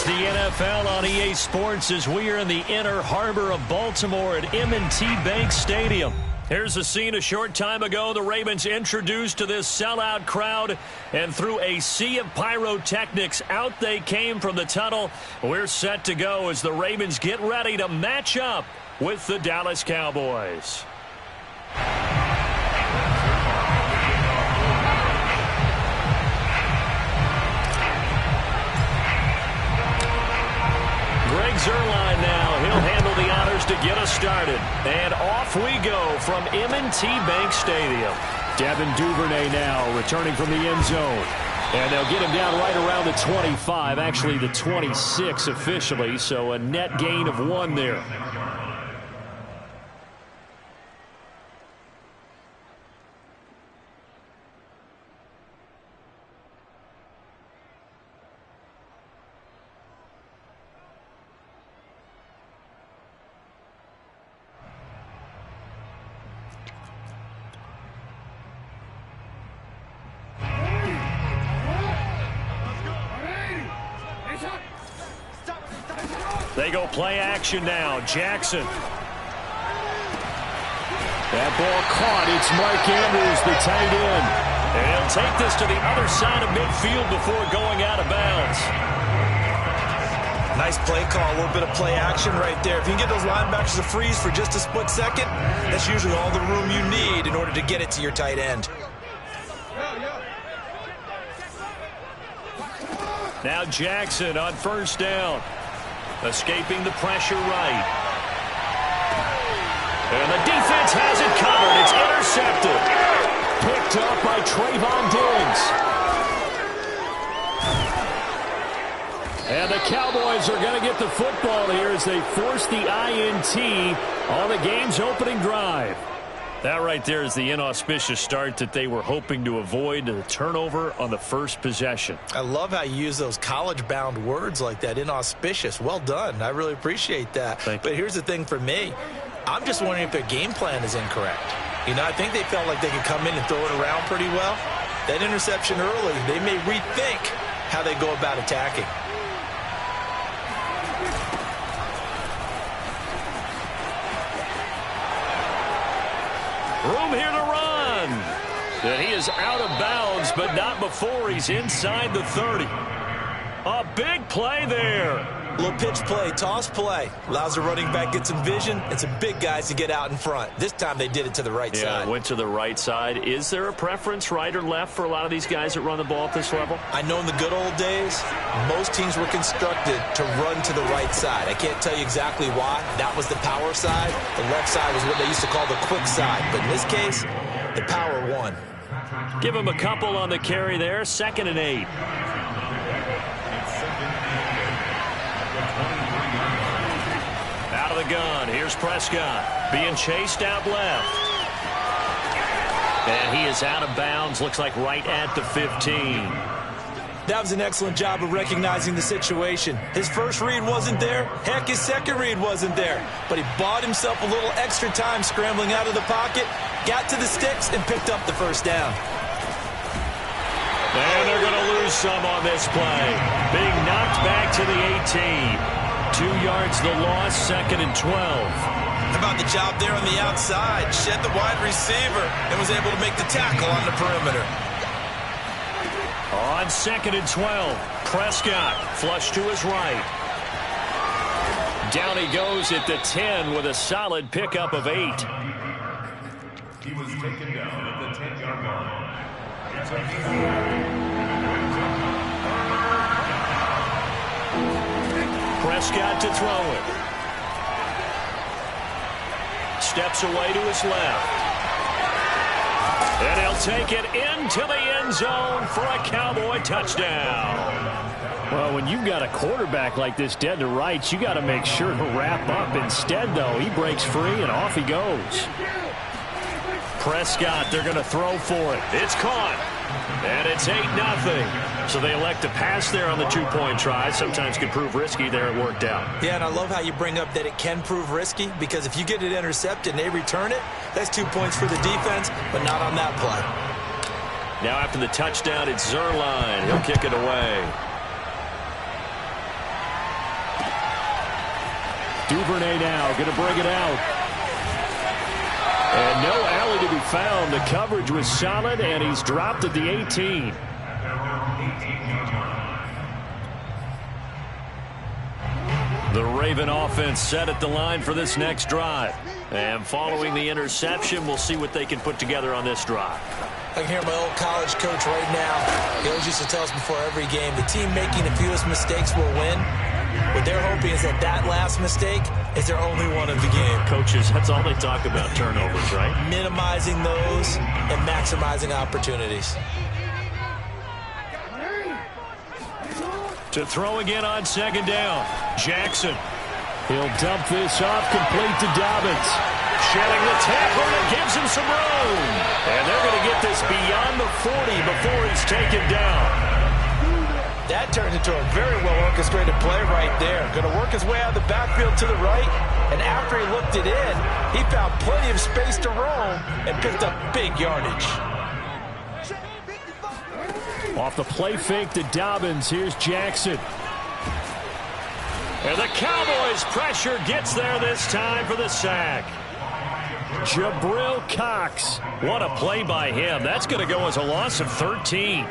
It's the NFL on EA Sports as we are in the inner harbor of Baltimore at M&T Bank Stadium. Here's a scene a short time ago. The Ravens introduced to this sellout crowd, and through a sea of pyrotechnics, out they came from the tunnel. We're set to go as the Ravens get ready to match up with the Dallas Cowboys. Greg Zuerlein now. He'll handle the honors to get us started. And off we go from M&T Bank Stadium. Devin Duvernay now returning from the end zone. And they'll get him down right around the 25, actually the 26 officially, so a net gain of 1 there. They go play action now. Jackson. That ball caught. It's Mark Andrews, the tight end. And he'll take this to the other side of midfield before going out of bounds. Nice play call. A little bit of play action right there. If you can get those linebackers to freeze for just a split second, that's usually all the room you need in order to get it to your tight end. Now Jackson on first down. Escaping the pressure right. And the defense has it covered. It's intercepted. Picked up by Trevon Diggs. And the Cowboys are going to get the football here as they force the INT on the game's opening drive. That right there is the inauspicious start that they were hoping to avoid, the turnover on the first possession. I love how you use those college-bound words like that, inauspicious. Well done. I really appreciate that. But here's the thing for me. I'm just wondering if their game plan is incorrect. You know, I think they felt like they could come in and throw it around pretty well. That interception early, they may rethink how they go about attacking. Room here to run. And he is out of bounds, but not before he's inside the 30. A big play there. Little pitch play, toss play. Allows the running back get some vision and some big guys to get out in front. This time they did it to the right side. Yeah, went to the right side. Is there a preference, right or left, for a lot of these guys that run the ball at this level? I know in the good old days, most teams were constructed to run to the right side. I can't tell you exactly why. That was the power side. The left side was what they used to call the quick side. But in this case, the power won. Give him a couple on the carry there. 2nd and 8. Out of the gun. Here's Prescott being chased out left. And he is out of bounds. Looks like right at the 15. That was an excellent job of recognizing the situation. His first read wasn't there. Heck, his second read wasn't there. But he bought himself a little extra time scrambling out of the pocket, got to the sticks, and picked up the first down. And they're going to lose some on this play. Being knocked back to the 18. 2 yards the loss, 2nd and 12. How about the job there on the outside? Shed the wide receiver and was able to make the tackle on the perimeter. On 2nd and 12, Prescott flush to his right. Down he goes at the 10 with a solid pickup of 8. He was taken down at the 10-yard line. Prescott to throw it. Steps away to his left. And he'll take it into the end zone for a Cowboy touchdown. Well, when you've got a quarterback like this dead to rights, you got to make sure to wrap up. Instead, though, he breaks free and off he goes. Prescott, they're going to throw for it. It's caught. And it's 8-0. So they elect to pass there on the 2-point try. Sometimes can prove risky. There it worked out. Yeah, and I love how you bring up that it can prove risky, because if you get it intercepted and they return it, that's 2 points for the defense, but not on that play. Now after the touchdown, it's Zuerlein. He'll kick it away. Duvernay now going to bring it out. And no alley to be found. The coverage was solid, and he's dropped at the 18. The Raven offense set at the line for this next drive. And following the interception, we'll see what they can put together on this drive. I can hear my old college coach right now. He always used to tell us before every game, the team making the fewest mistakes will win. What they're hoping is that that last mistake is their only one of the game. Coaches, that's all they talk about, turnovers, right? Minimizing those and maximizing opportunities. To throw again on second down. Jackson. He'll dump this off, complete to Dobbins. Shedding the tackle, and it gives him some room. And they're going to get this beyond the 40 before he's taken down. That turned into a very well-orchestrated play right there. Going to work his way out of the backfield to the right. And after he looked it in, he found plenty of space to roam and picked up big yardage. Off the play fake to Dobbins, here's Jackson. And the Cowboys' pressure gets there this time for the sack. Jabril Cox. What a play by him. That's going to go as a loss of 13.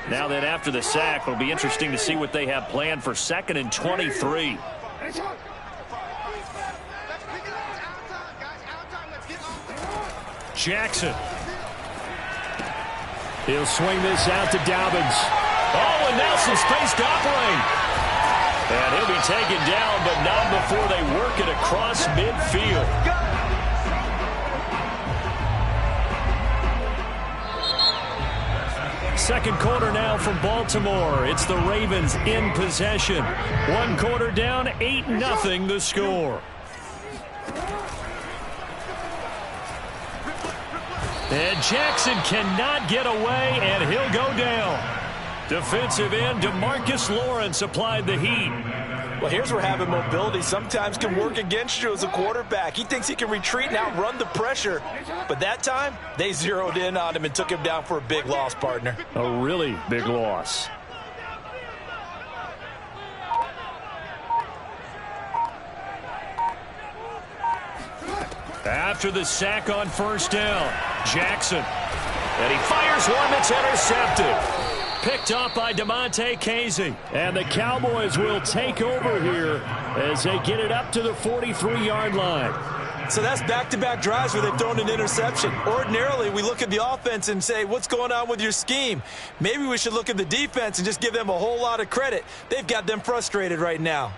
Now then, after the sack, it'll be interesting to see what they have planned for 2nd and 23. Jackson. He'll swing this out to Dobbins. Oh, and now some space to operate. And he'll be taken down, but not before they work it across midfield. Second quarter now from Baltimore. It's the Ravens in possession. 1 quarter down, 8-0 the score. And Jackson cannot get away, and he'll go down. Defensive end DeMarcus Lawrence applied the heat. Well, here's where having mobility sometimes can work against you as a quarterback. He thinks he can retreat and outrun the pressure. But that time, they zeroed in on him and took him down for a big loss, partner. A really big loss. After the sack on first down, Jackson. And he fires one that's intercepted. Picked up by DeMonte Casey. And the Cowboys will take over here as they get it up to the 43-yard line. So that's back-to-back drives where they've thrown an interception. Ordinarily, we look at the offense and say, what's going on with your scheme? Maybe we should look at the defense and just give them a whole lot of credit. They've got them frustrated right now.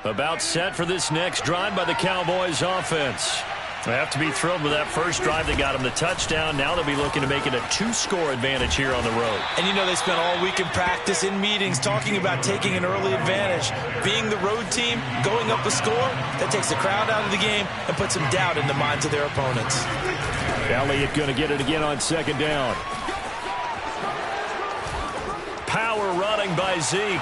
About set for this next drive by the Cowboys offense. They have to be thrilled with that first drive. They got them the touchdown. Now they'll be looking to make it a 2-score advantage here on the road. And you know they spent all week in practice, in meetings, talking about taking an early advantage. Being the road team, going up a score, that takes the crowd out of the game and puts some doubt in the minds of their opponents. Elliott going to get it again on second down. Power running by Zeke.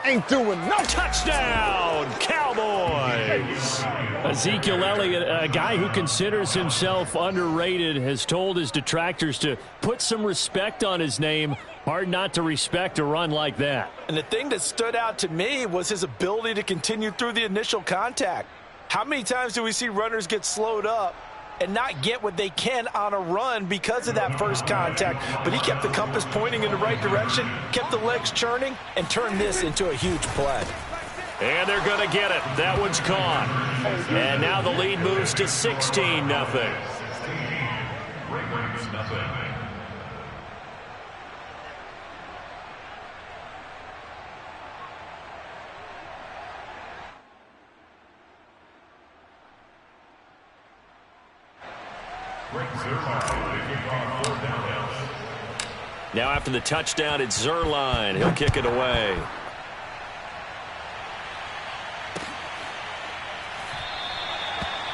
Ain't doing no touchdown, Cowboys. Ezekiel Elliott, a guy who considers himself underrated, has told his detractors to put some respect on his name. Hard not to respect a run like that. And the thing that stood out to me was his ability to continue through the initial contact. How many times do we see runners get slowed up and not get what they can on a run because of that first contact? But he kept the compass pointing in the right direction, kept the legs churning, and turned this into a huge play. And they're going to get it. That one's caught. And now the lead moves to 16-0. Now after the touchdown, it's Zuerlein. He'll kick it away.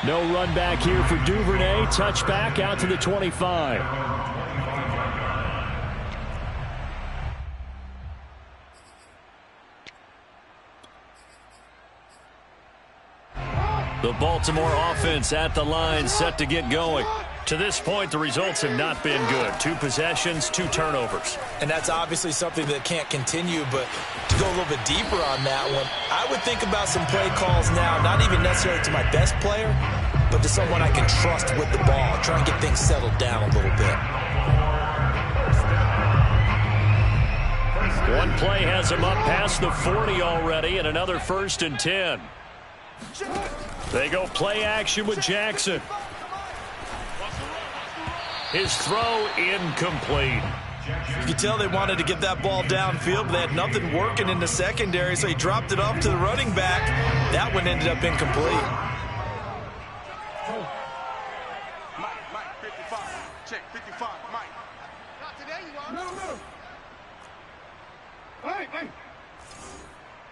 No run back here for Duvernay. Touchback out to the 25. The Baltimore offense at the line, set to get going. To this point, the results have not been good. 2 possessions, 2 turnovers. And that's obviously something that can't continue, but to go a little bit deeper on that one, I would think about some play calls now, not even necessarily to my best player, but to someone I can trust with the ball. Try and get things settled down a little bit. One play has him up past the 40 already, and another 1st and 10. They go play action with Jackson. His throw incomplete. You could tell they wanted to get that ball downfield, but they had nothing working in the secondary, so he dropped it off to the running back. That one ended up incomplete. Mike, 55. Check, 55, Mike. Not today, you are. No. Hey.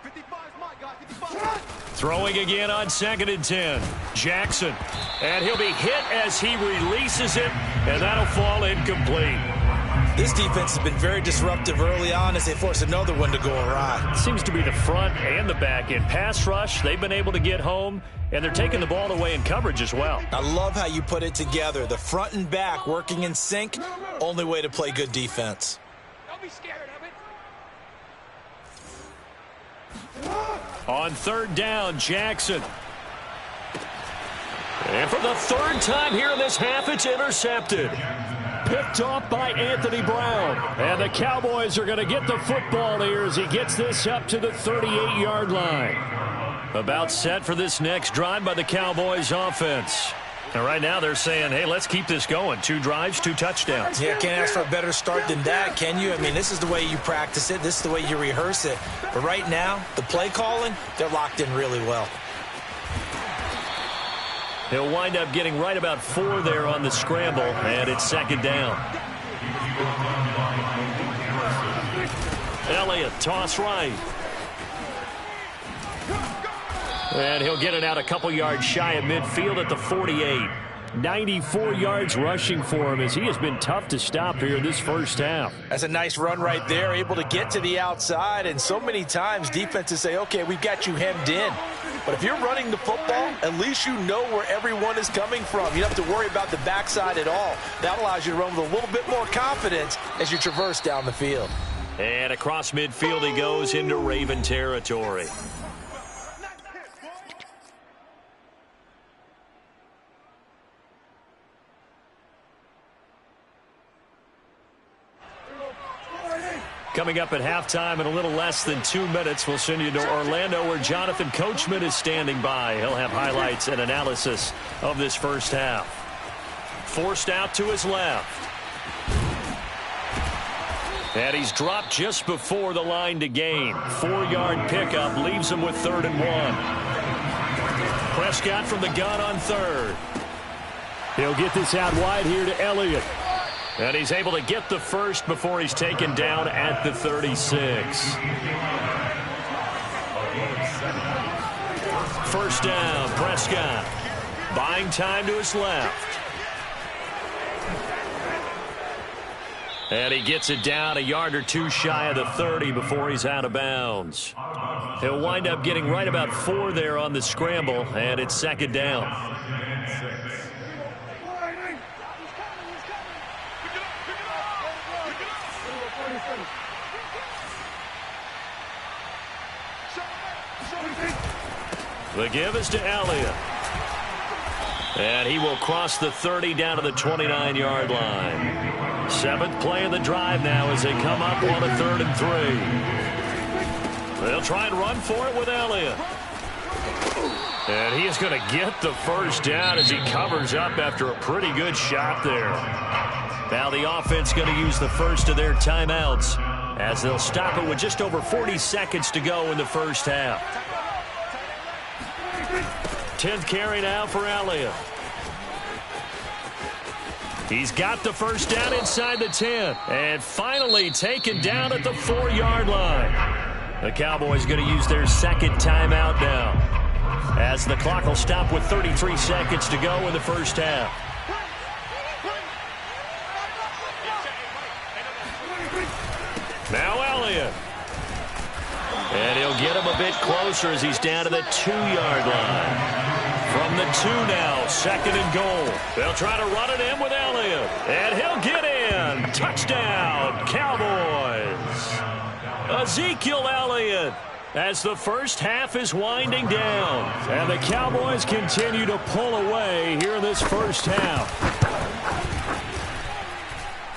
55 is Mike, guys. 55. Throwing again on 2nd and 10. Jackson. And he'll be hit as he releases it, and that'll fall incomplete. This defense has been very disruptive early on as they force another one to go awry. Seems to be the front and the back end. Pass rush, they've been able to get home, and they're taking the ball away in coverage as well. I love how you put it together. The front and back working in sync, only way to play good defense. Don't be scared of it. On 3rd down, Jackson. And for the 3rd time here in this half, it's intercepted. Picked off by Anthony Brown. And the Cowboys are going to get the football here as he gets this up to the 38-yard line. About set for this next drive by the Cowboys offense. And right now they're saying, hey, let's keep this going. 2 drives, 2 touchdowns. Yeah, can't ask for a better start than that, can you? I mean, this is the way you practice it. This is the way you rehearse it. But right now, the play calling, they're locked in really well. He'll wind up getting right about 4 there on the scramble, and it's 2nd down. Elliott, toss right. And he'll get it out a couple yards shy of midfield at the 48. 94 yards rushing for him as he has been tough to stop here in this first half. That's a nice run right there, able to get to the outside. And so many times defenses say, okay, we've got you hemmed in. But if you're running the football, at least you know where everyone is coming from. You don't have to worry about the backside at all. That allows you to run with a little bit more confidence as you traverse down the field. And across midfield he goes into Raven territory. Coming up at halftime in a little less than 2 minutes, we'll send you to Orlando where Jonathan Coachman is standing by. He'll have highlights and analysis of this first half. Forced out to his left. And he's dropped just before the line to gain. 4-yard pickup leaves him with 3rd and 1. Prescott from the gun on 3rd. He'll get this out wide here to Elliott. And he's able to get the first before he's taken down at the 36. First down, Prescott. Buying time to his left. And he gets it down a yard or 2 shy of the 30 before he's out of bounds. He'll wind up getting right about 4 there on the scramble, and it's 2nd down. The give is to Elliott. And he will cross the 30 down to the 29-yard line. 7th play of the drive now as they come up on a 3rd and 3. They'll try and run for it with Elliott. And he is going to get the first down as he covers up after a pretty good shot there. Now the offense going to use the first of their timeouts as they'll stop it with just over 40 seconds to go in the first half. 10th carry now for Elliott. He's got the first down inside the 10. And finally taken down at the 4-yard line. The Cowboys going to use their 2nd timeout now, as the clock will stop with 33 seconds to go in the first half. Now Elliott. And he'll get him a bit closer as he's down to the 2-yard line. From the 2 now, 2nd and goal. They'll try to run it in with Elliott. And he'll get in. Touchdown, Cowboys. Ezekiel Elliott as the first half is winding down. And the Cowboys continue to pull away here in this first half.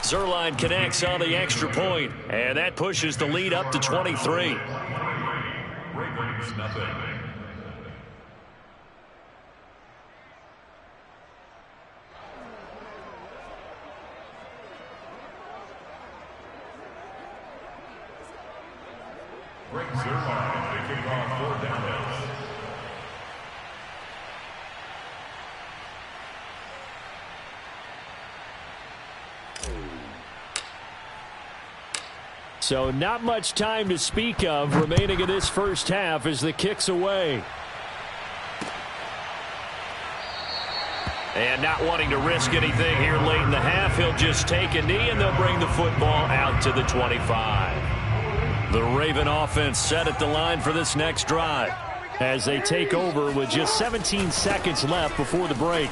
Zerline connects on the extra point, and that pushes the lead up to 23. Ravens nothing. Greg Zerline to kick off 4 downs. So not much time to speak of remaining in this first half as the kick's away. And not wanting to risk anything here late in the half, he'll just take a knee and they'll bring the football out to the 25. The Raven offense set at the line for this next drive as they take over with just 17 seconds left before the break.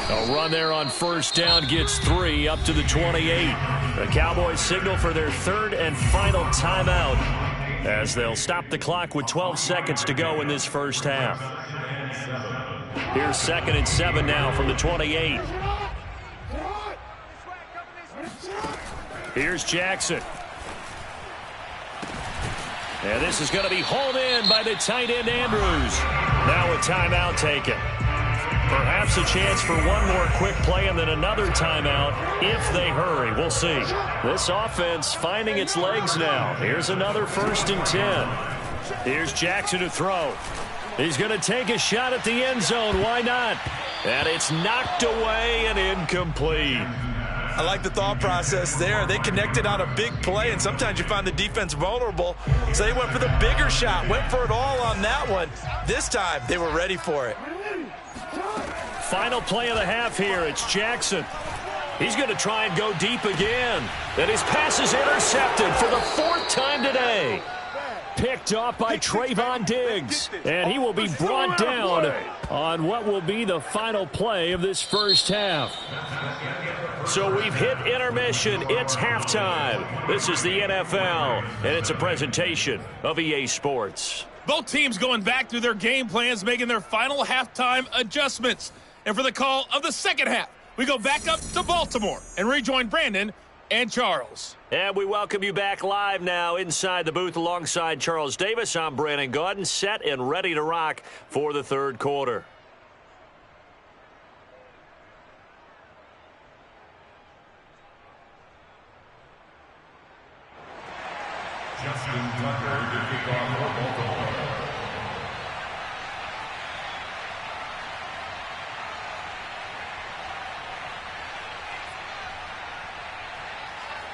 A run there on first down gets 3 up to the 28. The Cowboys signal for their 3rd and final timeout as they'll stop the clock with 12 seconds to go in this first half. Here's 2nd and 7 now from the 28. Here's Jackson. And this is going to be hauled in by the tight end Andrews. Now a timeout taken. Perhaps a chance for one more quick play and then another timeout if they hurry. We'll see. This offense finding its legs now. Here's another 1st and 10. Here's Jackson to throw. He's going to take a shot at the end zone. Why not? And it's knocked away and incomplete. I like the thought process there. They connected on a big play, and sometimes you find the defense vulnerable. So they went for the bigger shot, went for it all on that one. This time, they were ready for it. Final play of the half here. It's Jackson. He's going to try and go deep again. And his pass is intercepted for the 4th time today. Picked off by Trevon Diggs. And he will be brought down on what will be the final play of this first half. So we've hit intermission. It's halftime. This is the NFL, and it's a presentation of EA Sports. Both teams going back through their game plans, making their final halftime adjustments. And for the call of the second half, we go back up to Baltimore and rejoin Brandon and Charles. And we welcome you back live now inside the booth alongside Charles Davis. I'm Brandon Gaudin, set and ready to rock for the 3rd quarter. Justin Tucker to kick off for Baltimore.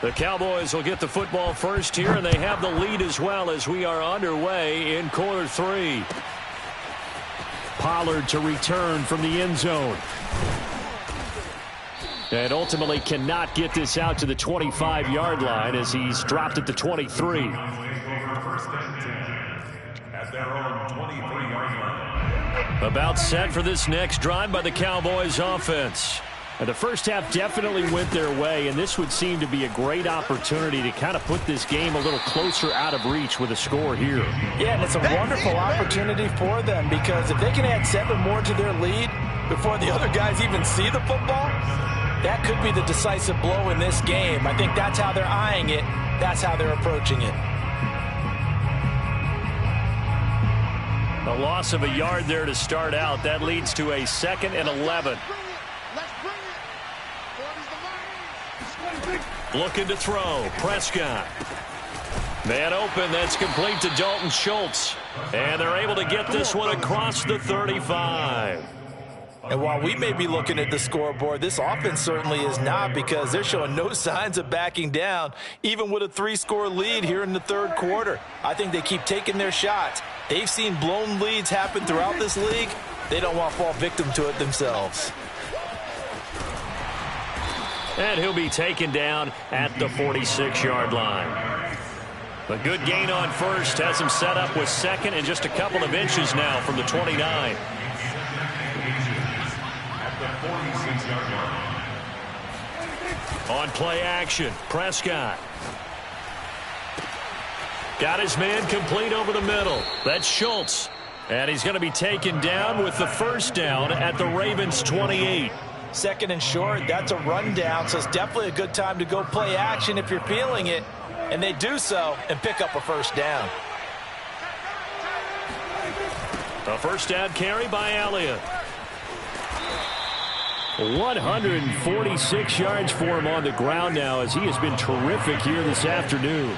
The Cowboys will get the football first here, and they have the lead as well as we are underway in quarter 3. Pollard to return from the end zone. And ultimately cannot get this out to the 25-yard line as he's dropped at the 23. At their own 23-yard line. About set for this next drive by the Cowboys offense. And the first half definitely went their way, and this would seem to be a great opportunity to kind of put this game a little closer out of reach with a score here. Yeah, and it's a wonderful opportunity for them because if they can add 7 more to their lead before the other guys even see the football, that could be the decisive blow in this game. I think that's how they're eyeing it. That's how they're approaching it. A loss of a yard there to start out. That leads to a 2nd and 11. Looking to throw. Prescott. Man open. That's complete to Dalton Schultz. And they're able to get this one across the 35. And while we may be looking at the scoreboard, this offense certainly is not because they're showing no signs of backing down, even with a 3-score lead here in the 3rd quarter. I think they keep taking their shots. They've seen blown leads happen throughout this league. They don't want to fall victim to it themselves. And he'll be taken down at the 46-yard line. A good gain on first has him set up with second and just a couple of inches now from the 29. At the 46-yard line. On play action, Prescott. Got his man complete over the middle. That's Schultz. And he's going to be taken down with the first down at the Ravens' 28. Second and short, that's a rundown, so it's definitely a good time to go play action if you're feeling it. And they do so and pick up a first down. A first down carry by Elliott. 146 yards for him on the ground now as he has been terrific here this afternoon.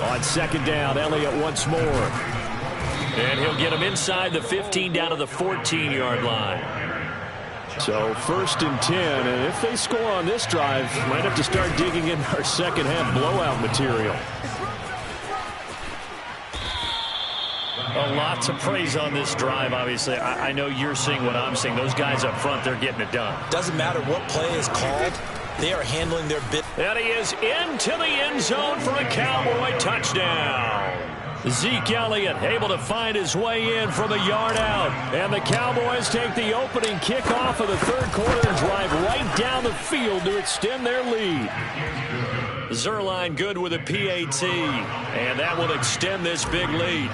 On second down, Elliott once more. And he'll get him inside the 15 down to the 14-yard line. So first and 10, and if they score on this drive, might have to start digging in our second half blowout material. Lots of praise on this drive, obviously. I know you're seeing what I'm seeing. Those guys up front, they're getting it done. Doesn't matter what play is called. They are handling their bit. And he is into the end zone for a Cowboy touchdown. Zeke Elliott able to find his way in from a yard out. And the Cowboys take the opening kickoff of the third quarter and drive right down the field to extend their lead. Zerline good with a PAT. And that will extend this big lead.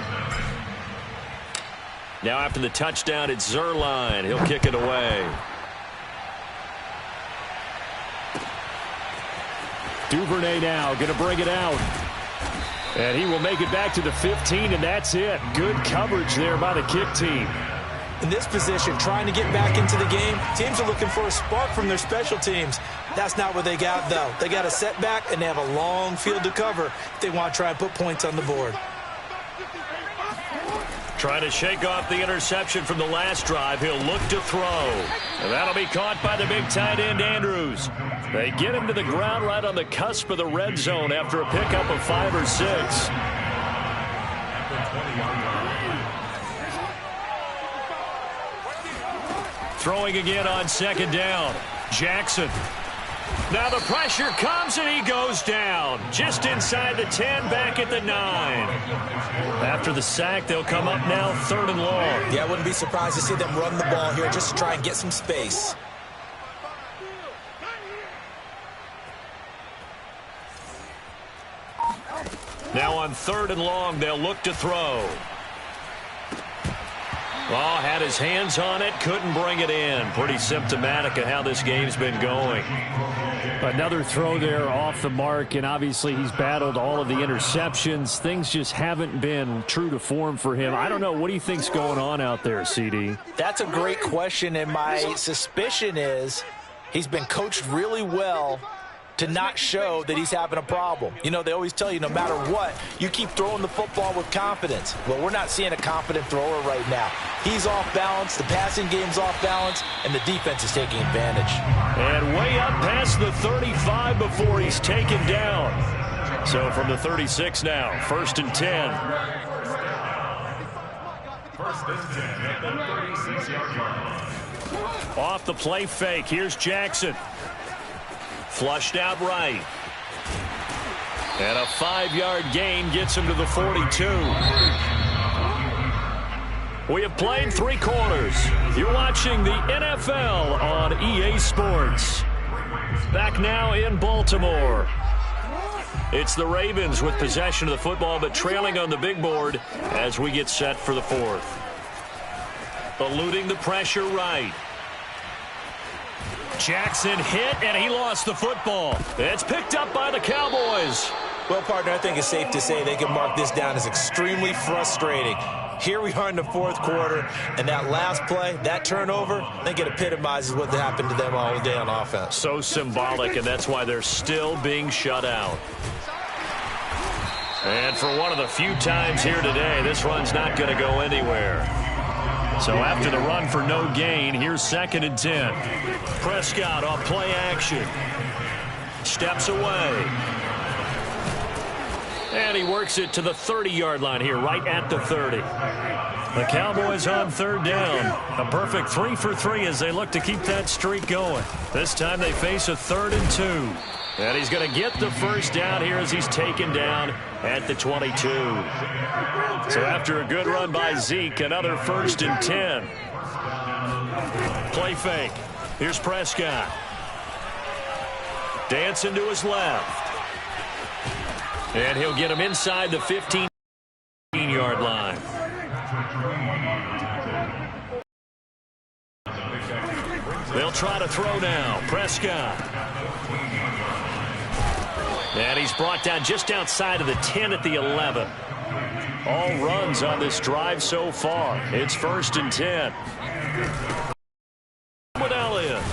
Now after the touchdown, it's Zerline. He'll kick it away. Duvernay now going to bring it out. And he will make it back to the 15, and that's it. Good coverage there by the kick team. In this position, trying to get back into the game, teams are looking for a spark from their special teams. That's not what they got, though. They got a setback, and they have a long field to cover if they want to try and put points on the board. Trying to shake off the interception from the last drive. He'll look to throw. And that'll be caught by the big tight end, Andrews. They get him to the ground right on the cusp of the red zone after a pickup of 5 or 6. Throwing again on second down. Jackson. Now the pressure comes and he goes down. Just inside the 10, back at the 9. After the sack, they'll come up now 3rd and long. Yeah, I wouldn't be surprised to see them run the ball here just to try and get some space. Now on 3rd and long, they'll look to throw. Oh, had his hands on it, couldn't bring it in. Pretty symptomatic of how this game's been going. Another throw there off the mark, and obviously he's battled all of the interceptions. Things just haven't been true to form for him. I don't know. What do you think's going on out there, CD? That's a great question, and my suspicion is he's been coached really well to not show that he's having a problem. You know, they always tell you no matter what, you keep throwing the football with confidence. Well, we're not seeing a confident thrower right now. He's off balance, the passing game's off balance, and the defense is taking advantage. And way up past the 35 before he's taken down. So from the 36 now, 1st and 10. First and 10 at the 36-yard line. Off the play fake, here's Jackson. Flushed out right. And a 5-yard gain gets him to the 42. We have played 3 quarters. You're watching the NFL on EA Sports. Back now in Baltimore. It's the Ravens with possession of the football, but trailing on the big board as we get set for the 4th. Eluding the pressure right. Jackson hit, and he lost the football. It's picked up by the Cowboys. Well, partner, I think it's safe to say they can mark this down as extremely frustrating. Here we are in the 4th quarter, and that last play, that turnover, I think it epitomizes what happened to them all day on offense. So symbolic, and that's why they're still being shut out. And for one of the few times here today, this run's not going to go anywhere. So after the run for no gain, here's 2nd and 10. Prescott on play action. Steps away. And he works it to the 30-yard line here, right at the 30. The Cowboys on third down. A perfect 3 for 3 as they look to keep that streak going. This time they face a 3rd and 2. And he's going to get the first down here as he's taken down at the 22. So after a good run by Zeke, another 1st and 10. Play fake. Here's Prescott. Dancing to his left. And he'll get him inside the 15-yard line. They'll try to throw now. Prescott. And he's brought down just outside of the 10 at the 11. All runs on this drive so far. It's 1st and 10. With Elliott.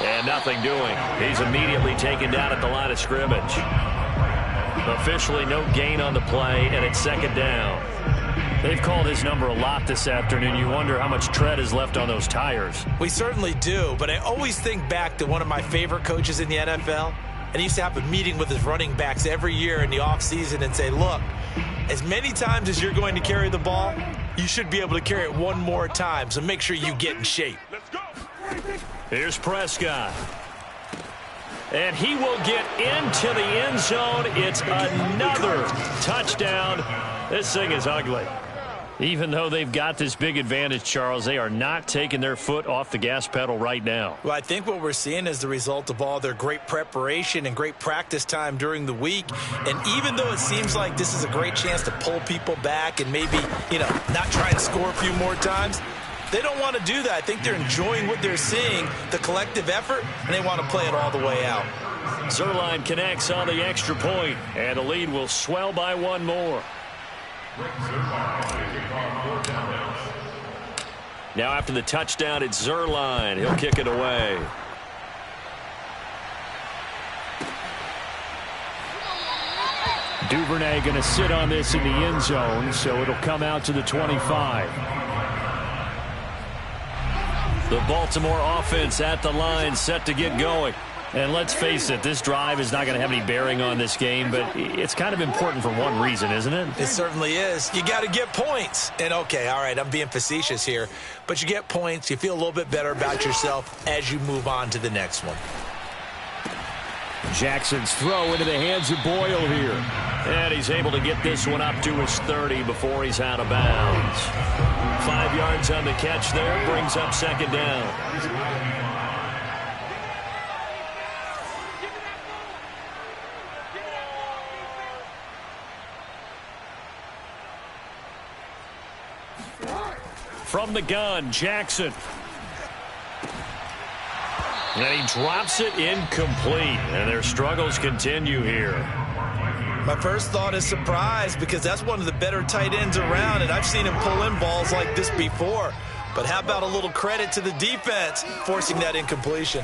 And nothing doing. He's immediately taken down at the line of scrimmage. Officially no gain on the play, and it's 2nd down. They've called his number a lot this afternoon. You wonder how much tread is left on those tires. We certainly do, but I always think back to one of my favorite coaches in the NFL. And he used to have a meeting with his running backs every year in the offseason and say, look, as many times as you're going to carry the ball, you should be able to carry it one more time, so make sure you get in shape. Let's go. Here's Prescott. And he will get into the end zone. It's another touchdown. This thing is ugly. Even though they've got this big advantage, Charles, they are not taking their foot off the gas pedal right now. Well, I think what we're seeing is the result of all their great preparation and great practice time during the week. And even though it seems like this is a great chance to pull people back and maybe, not try and score a few more times, they don't want to do that. I think they're enjoying what they're seeing, the collective effort, and they want to play it all the way out. Zuerlein connects on the extra point, and the lead will swell by one more. Now after the touchdown, it's Zuerlein. He'll kick it away. Duvernay going to sit on this in the end zone, so it'll come out to the 25. The Baltimore offense at the line, set to get going. And let's face it, this drive is not going to have any bearing on this game, but it's kind of important for one reason, isn't it? It certainly is. You got to get points. And, okay, all right, I'm being facetious here, but you get points. You feel a little bit better about yourself as you move on to the next one. Jackson's throw into the hands of Boyle here. And he's able to get this one up to his 30 before he's out of bounds. 5 yards on the catch there, brings up 2nd down. From the gun, Jackson. And he drops it incomplete. And their struggles continue here. My first thought is surprise because that's one of the better tight ends around, and I've seen him pull in balls like this before. But how about a little credit to the defense forcing that incompletion?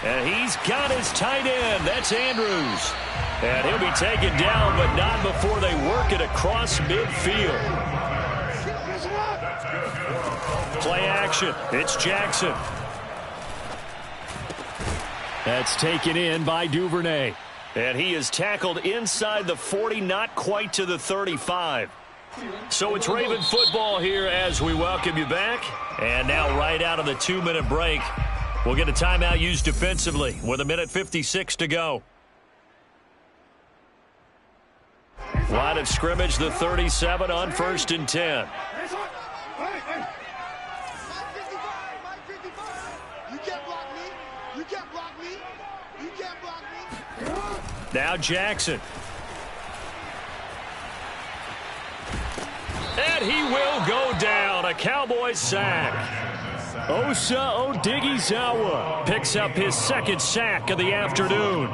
And he's got his tight end. That's Andrews. And he'll be taken down, but not before they work it across midfield. Play action. It's Jackson. That's taken in by Duvernay. And he is tackled inside the 40, not quite to the 35. So it's Raven football here as we welcome you back. And now right out of the 2-minute break, we'll get a timeout used defensively with 1:56 to go. Line of scrimmage, the 37 on 1st and 10. Now Jackson. And he will go down. A Cowboys sack. Osa Odighizuwa picks up his 2nd sack of the afternoon.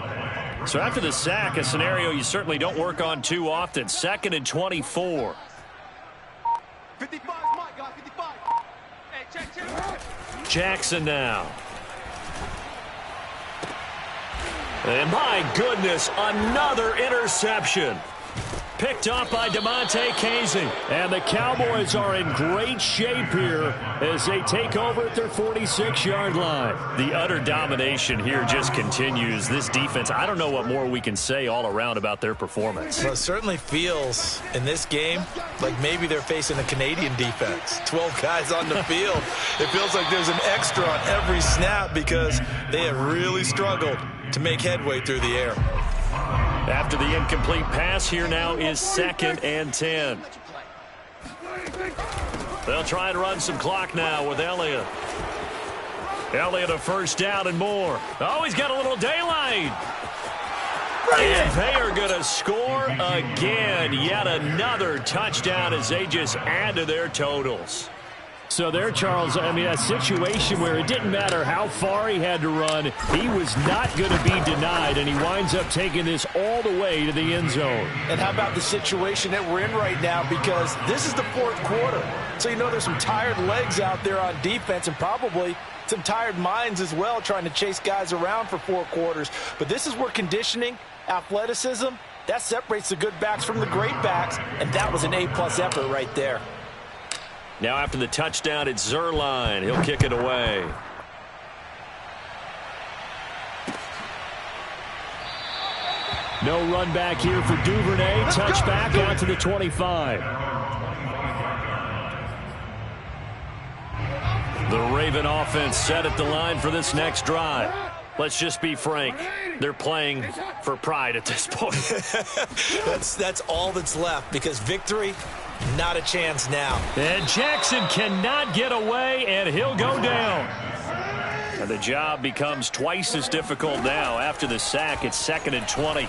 So after the sack, a scenario you certainly don't work on too often. 2nd and 24. 55, Mike, guys, 55. Hey, check. Jackson now. And my goodness, another interception. picked up by DeMonte Casey. And the Cowboys are in great shape here as they take over at their 46-yard line. The utter domination here just continues. This defense, I don't know what more we can say all around about their performance. Well, it certainly feels in this game like maybe they're facing a Canadian defense. 12 guys on the field. It feels like there's an extra on every snap because they have really struggled to make headway through the air. After the incomplete pass, here now is 2nd and 10. They'll try and run some clock now with Elliott. Elliott a first down and more. Oh, he's got a little daylight. And they are going to score again. Yet another touchdown as they just add to their totals. So there, Charles, I mean, a situation where it didn't matter how far he had to run, he was not going to be denied, and he winds up taking this all the way to the end zone. And how about the situation that we're in right now, because this is the 4th quarter. So you know there's some tired legs out there on defense and probably some tired minds as well trying to chase guys around for 4 quarters. But this is where conditioning, athleticism, that separates the good backs from the great backs, and that was an A-plus effort right there. Now after the touchdown, it's Zuerlein. He'll kick it away. No run back here for Duvernay. Touchback out to the 25. The Raven offense set at the line for this next drive. Let's just be frank. They're playing for pride at this point. That's all that's left because victory, not a chance now. And Jackson cannot get away, and he'll go down. And the job becomes twice as difficult now. After the sack, it's 2nd and 20.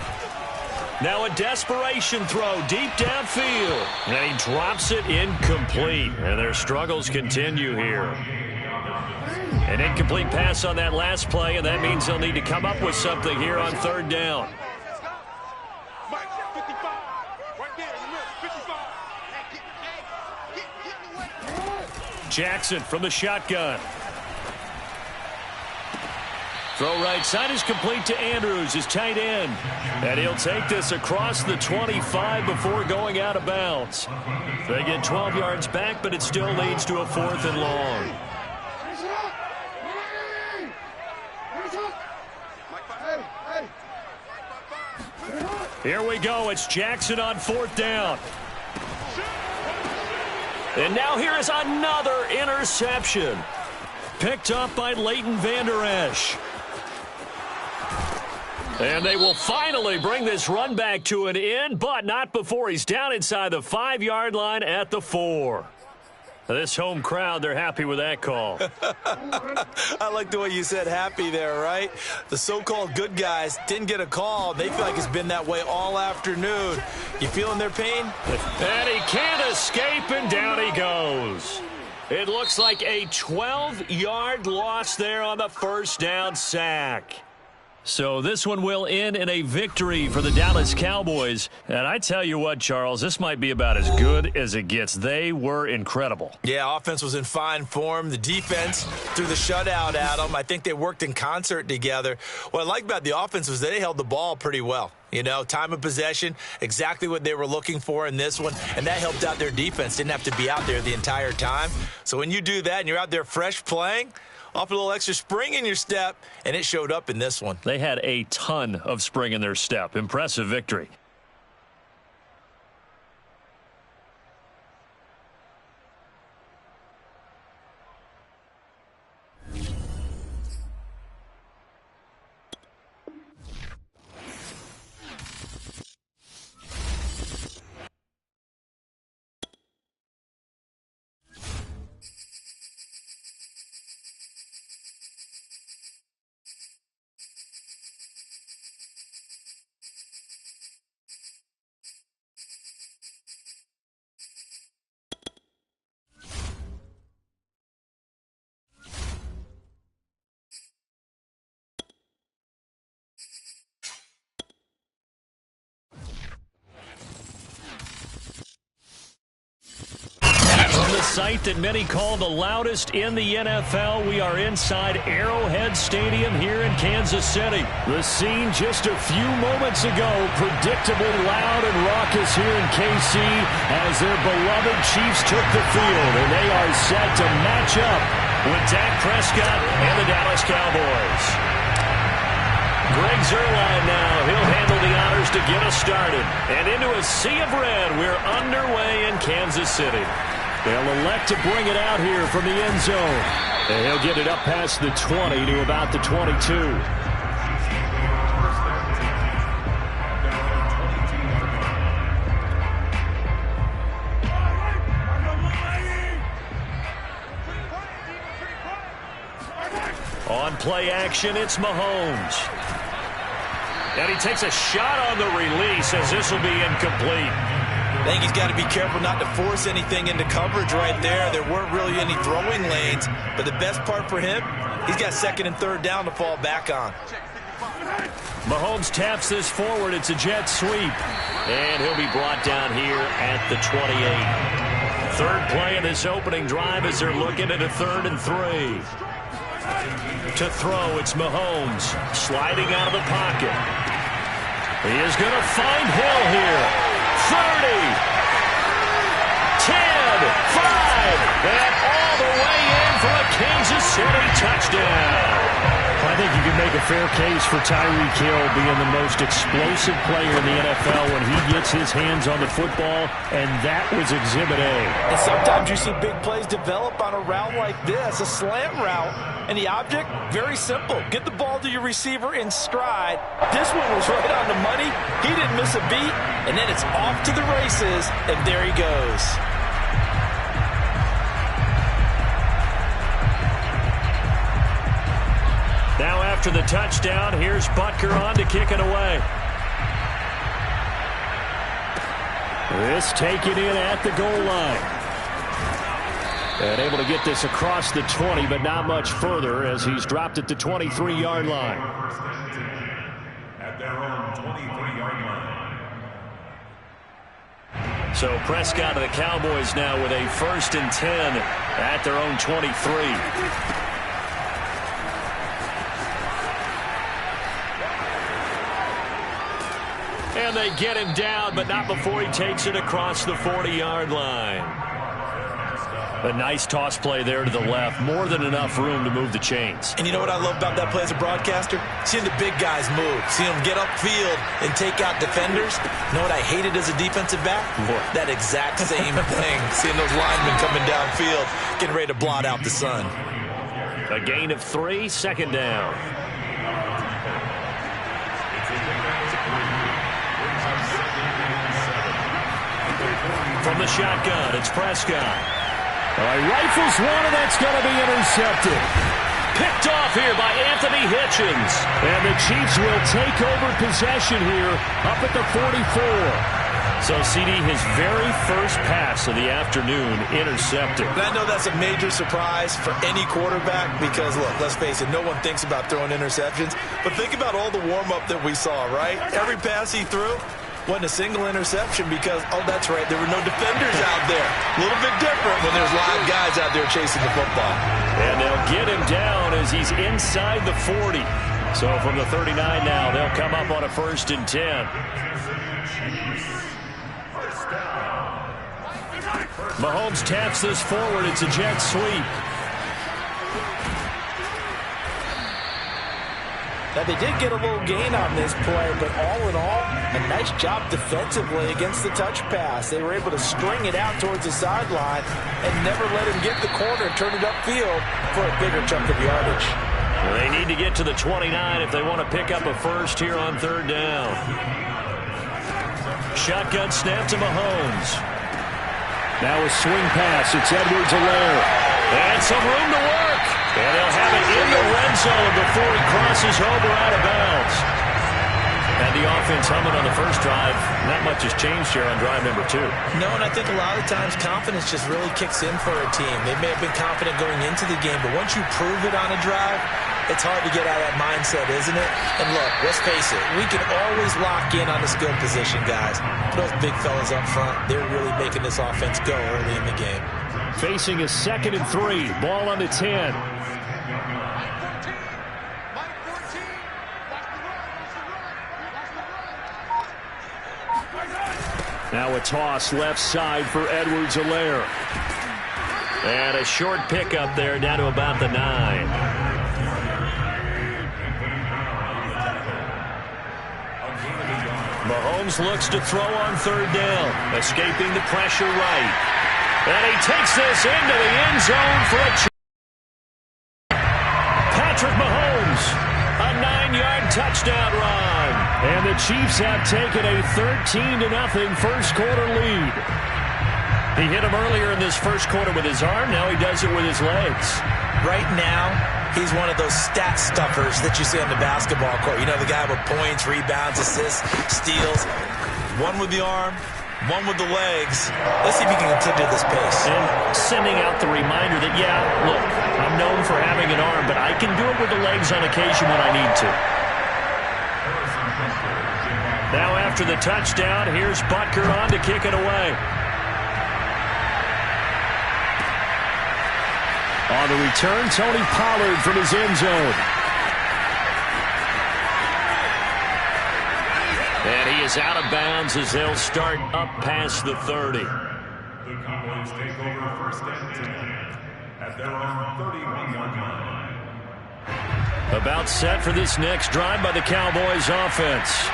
Now a desperation throw deep downfield. And he drops it incomplete. And their struggles continue here. An incomplete pass on that last play, and that means they'll need to come up with something here on 3rd down. Jackson from the shotgun. Throw right side is complete to Andrews, his tight end. And he'll take this across the 25 before going out of bounds. They get 12 yards back, but it still leads to a 4th and long. Here we go. It's Jackson on 4th down. And now here is another interception. Picked up by Leighton Vander Esch. And they will finally bring this run back to an end, but not before he's down inside the 5-yard line at the 4. This home crowd, they're happy with that call. I like the way you said happy there, right? The so-called good guys didn't get a call. They feel like it's been that way all afternoon. You feeling their pain? And he can't escape, and down he goes. It looks like a 12-yard loss there on the first down sack. So this one will end in a victory for the Dallas Cowboys. And I tell you what, Charles, this might be about as good as it gets. They were incredible. Yeah, offense was in fine form. The defense threw the shutout at them. I think they worked in concert together. What I like about the offense was they held the ball pretty well. You know, time of possession, exactly what they were looking for in this one, and that helped out their defense. Didn't have to be out there the entire time. So when you do that and you're out there fresh playing, off a little extra spring in your step, and it showed up in this one. They had a ton of spring in their step. Impressive victory. sight that many call the loudest in the NFL. We are inside Arrowhead Stadium here in Kansas City. The scene just a few moments ago, predictably loud and raucous here in KC as their beloved Chiefs took the field, and they are set to match up with Dak Prescott and the Dallas Cowboys. Greg Zuerlein now. He'll handle the honors to get us started. And into a sea of red, we're underway in Kansas City. They'll elect to bring it out here from the end zone. And he'll get it up past the 20 to about the 22. On play action, it's Mahomes. And he takes a shot on the release as this will be incomplete. I think he's got to be careful not to force anything into coverage right there. There weren't really any throwing lanes, but the best part for him, he's got second and third down to fall back on. Mahomes taps this forward. It's a jet sweep. And he'll be brought down here at the 28. Third play of this opening drive as they're looking at a 3rd and 3. To throw, it's Mahomes sliding out of the pocket. He is going to find Hill here. 30, 10, 5, and all the way in for a Kansas City touchdown. I think you can make a fair case for Tyreek Hill being the most explosive player in the NFL when he gets his hands on the football, and that was Exhibit A. And sometimes you see big plays develop on a route like this, a slant route, and the object, very simple. Get the ball to your receiver in stride. This one was right on the money. He didn't miss a beat, and then it's off to the races, and there he goes. Now after the touchdown, here's Butker on to kick it away. This taken in at the goal line. And able to get this across the 20, but not much further as he's dropped at the 23-yard line. At their own 23-yard line. So Prescott of the Cowboys now with a 1st and 10 at their own 23. And they get him down, but not before he takes it across the 40-yard line. A nice toss play there to the left. More than enough room to move the chains. And you know what I love about that play as a broadcaster? Seeing the big guys move. Seeing them get upfield and take out defenders. You know what I hated as a defensive back? What? That exact same thing. Seeing those linemen coming downfield, getting ready to blot out the sun. A gain of 3, 2nd down. From the shotgun, it's Prescott. Rifles one, and that's going to be intercepted. Picked off here by Anthony Hitchens. And the Chiefs will take over possession here up at the 44. So, CD, his very first pass of the afternoon intercepted. And I know that's a major surprise for any quarterback because, look, let's face it, no one thinks about throwing interceptions. But think about all the warm-up that we saw, right? Every pass he threw wasn't a single interception because, oh, that's right, there were no defenders out there. A little bit different when there's live guys out there chasing the football. And they'll get him down as he's inside the 40. So from the 39 now, they'll come up on a 1st and 10. Mahomes taps this forward. It's a jet sweep. Now, they did get a little gain on this play, but all in all, a nice job defensively against the touch pass. They were able to string it out towards the sideline and never let him get the corner and turn it upfield for a bigger chunk of yardage. Well, they need to get to the 29 if they want to pick up a first here on 3rd down. Shotgun snap to Mahomes. Now a swing pass. It's Edwards-Helaire. And some room to work. And they'll have it in the red zone before he crosses over out of bounds. And the offense humming on the first drive. Not much has changed here on drive number 2. No, and I think a lot of times confidence just really kicks in for a team. They may have been confident going into the game, but once you prove it on a drive, it's hard to get out of that mindset, isn't it? And look, let's face it, we can always lock in on the skill position, guys. Those big fellas up front, they're really making this offense go early in the game. facing a 2nd and 3. Ball on the 10. Now a toss left side for Edwards-Helaire. And a short pickup there down to about the 9. Mahomes looks to throw on 3rd down. Escaping the pressure right. And he takes this into the end zone for a Patrick Mahomes. A 9-yard touchdown run. And the Chiefs have taken a 13-0 first quarter lead. He hit him earlier in this first quarter with his arm. Now he does it with his legs. Right now, he's one of those stat stuffers that you see on the basketball court. You know, the guy with points, rebounds, assists, steals. One with the arm, one with the legs. Let's see if he can continue this pace. And sending out the reminder that, yeah, look, I'm known for having an arm, but I can do it with the legs on occasion when I need to. Now after the touchdown, here's Butker on to kick it away. On the return, Tony Pollard from his end zone. And he is out of bounds as they'll start up past the 30. The Cowboys take over 1st and 10 at their own 31-yard line. About set for this next drive by the Cowboys offense.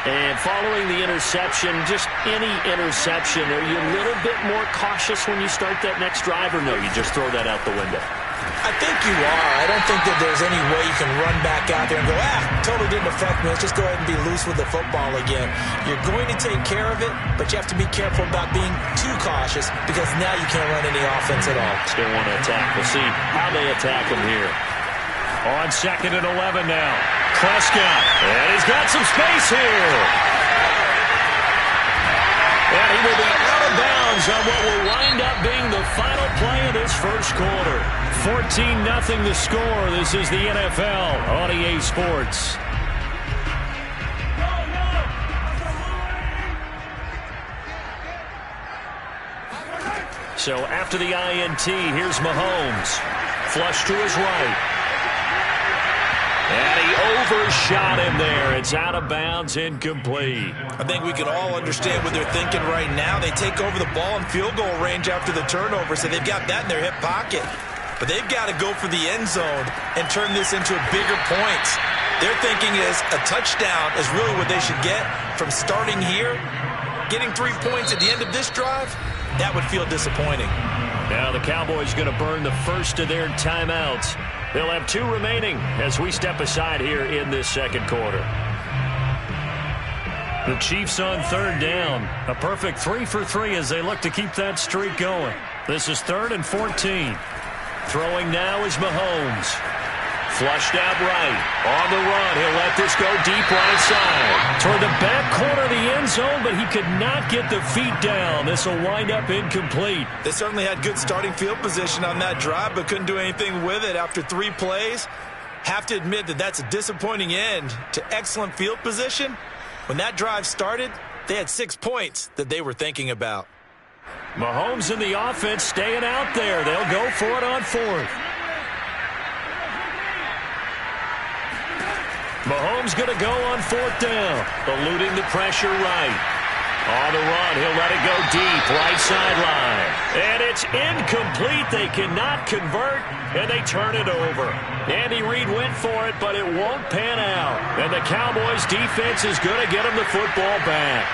And following the interception, just any interception, are you a little bit more cautious when you start that next drive, or no, you just throw that out the window? I think you are. I don't think that there's any way you can run back out there and go, totally didn't affect me. Let's just go ahead and be loose with the football again. You're going to take care of it, but you have to be careful about being too cautious because now you can't run any offense at all. Still want to attack. We'll see how they attack him here. On 2nd and 11 now. Prescott. And he's got some space here. And he will be out of bounds on what will wind up being the final play of this first quarter. 14-0 the score. This is the NFL on EA Sports. So after the INT, here's Mahomes. Flush to his right. And he overshot him there. It's out of bounds, incomplete. I think we can all understand what they're thinking right now. They take over the ball in field goal range after the turnover, so they've got that in their hip pocket. But they've got to go for the end zone and turn this into a bigger point. Their thinking is a touchdown is really what they should get from starting here. Getting 3 points at the end of this drive, that would feel disappointing. Now the Cowboys going to burn the first of their timeouts. They'll have 2 remaining as we step aside here in this second quarter. The Chiefs on 3rd down. A perfect 3 for 3 as they look to keep that streak going. This is 3rd and 14. Throwing now is Mahomes. Flushed out right. On the run. He'll let this go deep right side. Toward the back corner of the end zone, but he could not get the feet down. This will wind up incomplete. They certainly had good starting field position on that drive, but couldn't do anything with it after 3 plays. Have to admit that that's a disappointing end to excellent field position. When that drive started, they had 6 points that they were thinking about. Mahomes and the offense staying out there. They'll go for it on 4th. Mahomes going to go on 4th down. Eluding the pressure right. On the run, he'll let it go deep, right sideline. And it's incomplete. They cannot convert, and they turn it over. Andy Reid went for it, but it won't pan out. And the Cowboys' defense is going to get him the football back.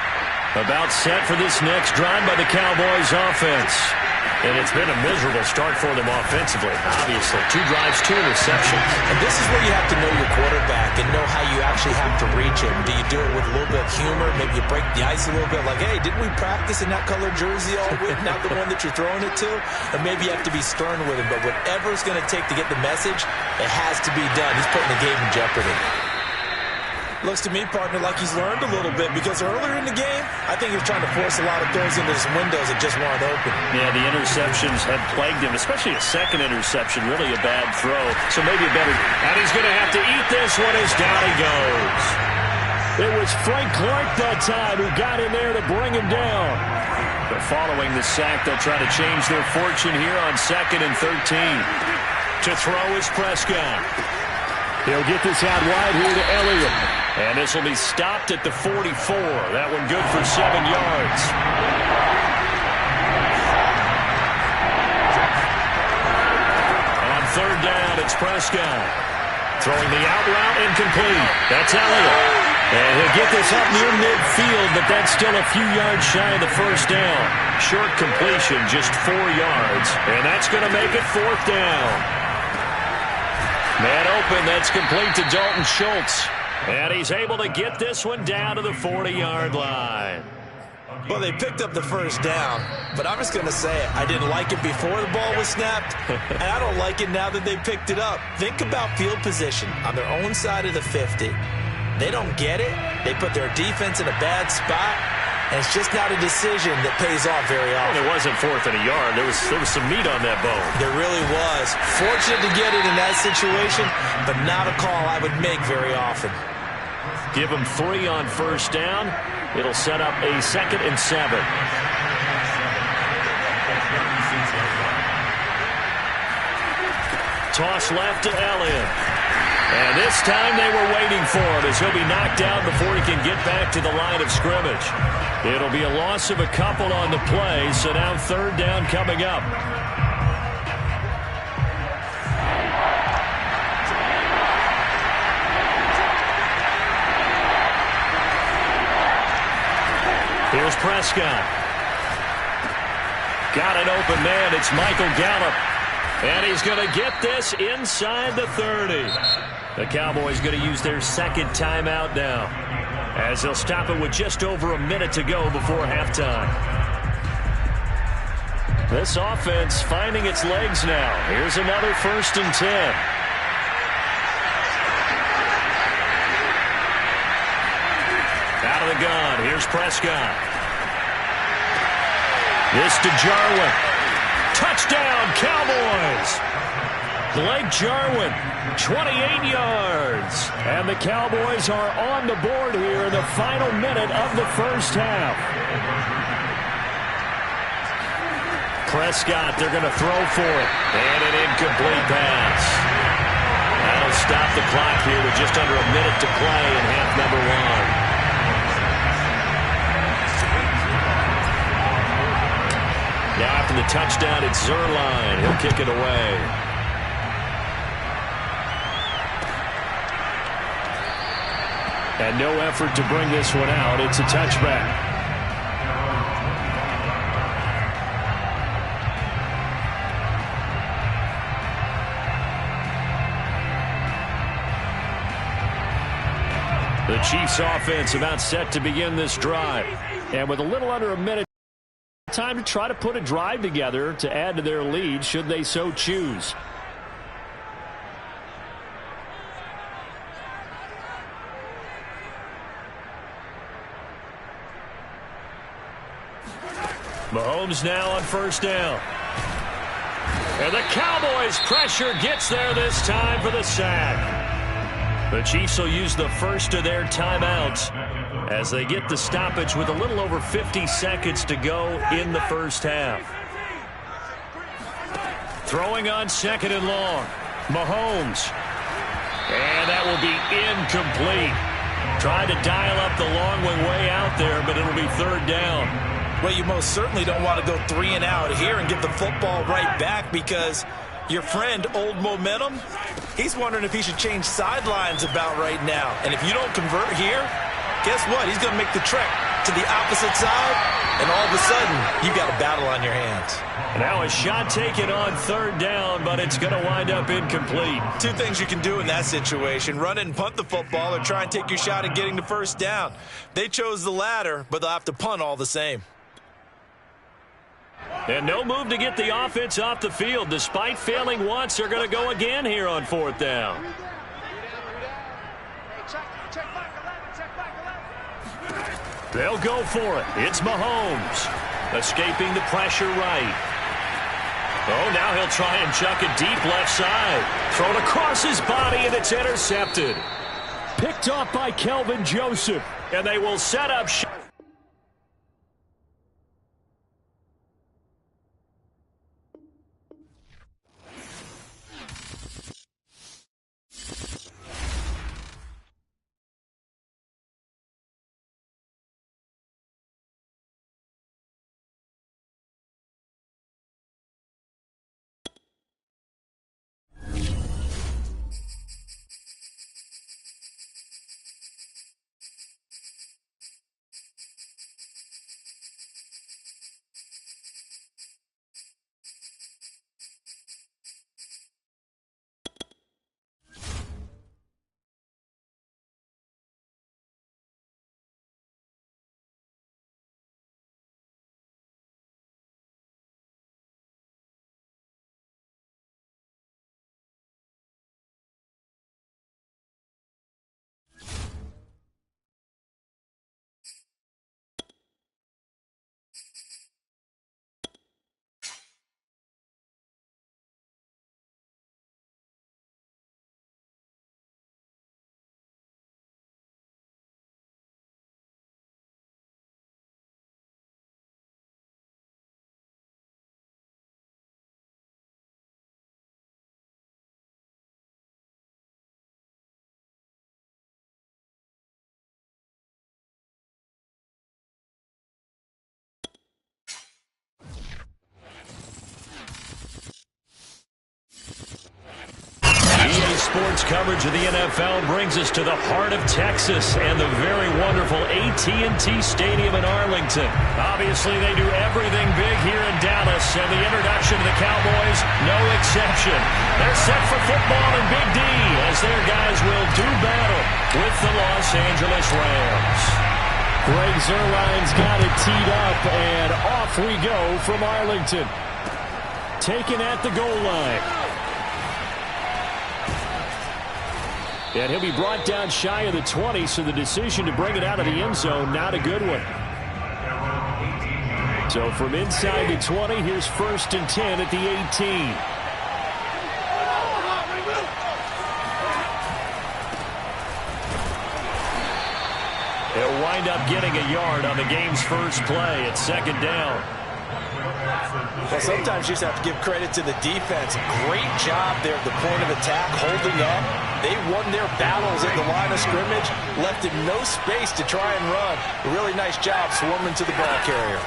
About set for this next drive by the Cowboys' offense. And it's been a miserable start for them offensively, obviously. 2 drives, 2 interceptions. And this is where you have to know your quarterback and know how you actually have to reach him. Do you do it with a little bit of humor? Maybe you break the ice a little bit like, hey, didn't we practice in that colored jersey all week, not the one that you're throwing it to? Or maybe you have to be stern with him. But whatever it's going to take to get the message, it has to be done. He's putting the game in jeopardy. Looks to me, partner, like he's learned a little bit because earlier in the game, I think he was trying to force a lot of throws into his windows that just weren't open. Yeah, the interceptions have plagued him, especially a second interception, really a bad throw. So maybe a better. And he's going to have to eat this one as down he goes. It was Frank Clark that time who got in there to bring him down. But following the sack, they'll try to change their fortune here on 2nd and 13. To throw is Prescott. He'll get this out wide here to Elliott. And this will be stopped at the 44. That one good for 7 yards. On 3rd down, it's Prescott. Throwing the out route, incomplete. That's Elliott. And he'll get this up near midfield, but that's still a few yards shy of the 1st down. Short completion, just 4 yards. And that's going to make it 4th down. Man open, that's complete to Dalton Schultz. And he's able to get this one down to the 40-yard line. Well, they picked up the 1st down, but I'm just going to say it. I didn't like it before the ball was snapped, and I don't like it now that they picked it up. Think about field position on their own side of the 50. They don't get it. They put their defense in a bad spot, and it's just not a decision that pays off very often. Well, it wasn't 4th and a yard. There was some meat on that bone. There really was. Fortunate to get it in that situation, but not a call I would make very often. Give them 3 on 1st down. It'll set up a 2nd and 7. Toss left to Elliott. And this time they were waiting for him as he'll be knocked down before he can get back to the line of scrimmage. It'll be a loss of a couple on the play, so now 3rd down coming up. Here's Prescott. Got an open man. It's Michael Gallup. And he's going to get this inside the 30. The Cowboys going to use their 2nd timeout now, as they'll stop it with just over a minute to go before halftime. This offense finding its legs now. Here's another 1st and 10. Out of the gun. Here's Prescott. This to Jarwin. Touchdown, Cowboys! Blake Jarwin, 28 yards. And the Cowboys are on the board here in the final minute of the 1st half. Prescott, they're going to throw for it. And an incomplete pass. That'll stop the clock here with just under a minute to play in half number 1. Now after the touchdown, it's Zerline. He'll kick it away. And no effort to bring this one out. It's a touchback. The Chiefs offense about set to begin this drive. And with a little under a minute, time to try to put a drive together to add to their lead should they so choose. Mahomes now on 1st down. And the Cowboys' pressure gets there this time for the sack. The Chiefs will use the first of their timeouts as they get the stoppage with a little over 50 seconds to go in the 1st half. Throwing on 2nd and long. Mahomes. And that will be incomplete. Tried to dial up the long way out there, but it'll be 3rd down. Well, you most certainly don't want to go 3 and out here and give the football right back, because your friend, Old Momentum, he's wondering if he should change sidelines about right now. And if you don't convert here, guess what? He's going to make the trek to the opposite side, and all of a sudden, you've got a battle on your hands. Now a shot taken on 3rd down, but it's going to wind up incomplete. 2 things you can do in that situation: run it and punt the football, or try and take your shot at getting the 1st down. They chose the latter, but they'll have to punt all the same. And no move to get the offense off the field. Despite failing once, they're going to go again here on 4th down. They'll go for it. It's Mahomes. Escaping the pressure right. Oh, now he'll try and chuck it deep left side. Thrown across his body, and it's intercepted. Picked off by Kelvin Joseph. And they will set up. Sports coverage of the NFL brings us to the heart of Texas and the very wonderful AT&T Stadium in Arlington. Obviously, they do everything big here in Dallas, and the introduction to the Cowboys, no exception. They're set for football in Big D as their guys will do battle with the Los Angeles Rams. Greg Zuerlein's got it teed up, and off we go from Arlington. Taken at the goal line. And he'll be brought down shy of the 20, so the decision to bring it out of the end zone, not a good one. So from inside the 20, here's 1st and 10 at the 18. They'll wind up getting a yard on the game's first play at 2nd down. Well, sometimes you just have to give credit to the defense. Great job there at the point of attack, holding up. They won their battles at the line of scrimmage, left him no space to try and run. A really nice job swarming to the ball carrier.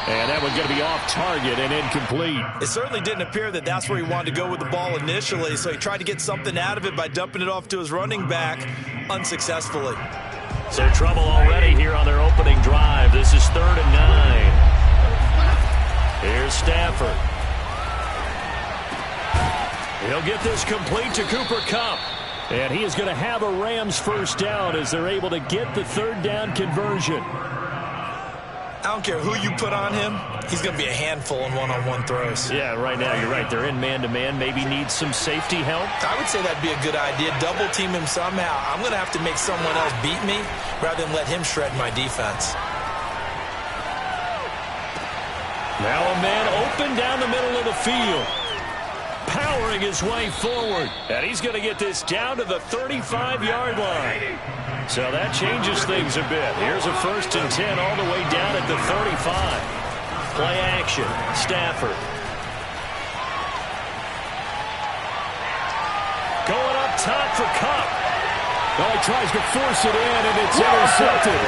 And that one's going to be off target and incomplete. It certainly didn't appear that that's where he wanted to go with the ball initially, so he tried to get something out of it by dumping it off to his running back unsuccessfully. So trouble already here on their opening drive. This is 3rd and 9. Here's Stafford. He'll get this complete to Cooper Kupp. And he is going to have a Rams first down as they're able to get the 3rd down conversion. I don't care who you put on him. He's going to be a handful in one-on-one throws. Yeah, right now you're right. They're in man-to-man. Maybe need some safety help. I would say that'd be a good idea. Double team him somehow. I'm going to have to make someone else beat me rather than let him shred my defense. Now a man open down the middle of the field. Powering his way forward. And he's going to get this down to the 35-yard line. So that changes things a bit. Here's a 1st and 10 all the way down at the 35. Play action. Stafford. Going up top for Kupp. Oh, he tries to force it in, and it's intercepted.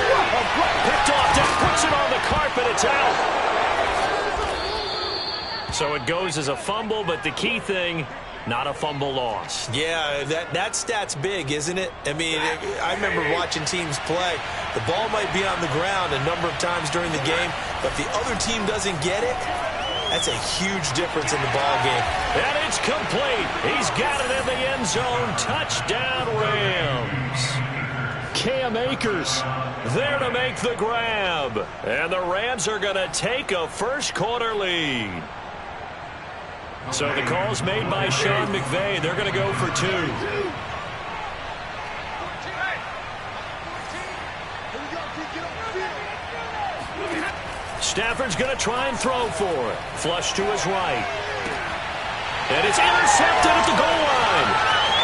Picked off, just puts it on the carpet. It's out. So it goes as a fumble, but the key thing, not a fumble loss. Yeah, that stat's big, isn't it? I mean, I remember watching teams play. The ball might be on the ground a number of times during the game, but if the other team doesn't get it, that's a huge difference in the ball game. And it's complete. He's got it in the end zone. Touchdown, Rams. Cam Akers there to make the grab. And the Rams are going to take a first-quarter lead. So the call's made by Sean McVay. They're going to go for 2. Stafford's going to try and throw for it. Flush to his right. And it's intercepted at the goal line.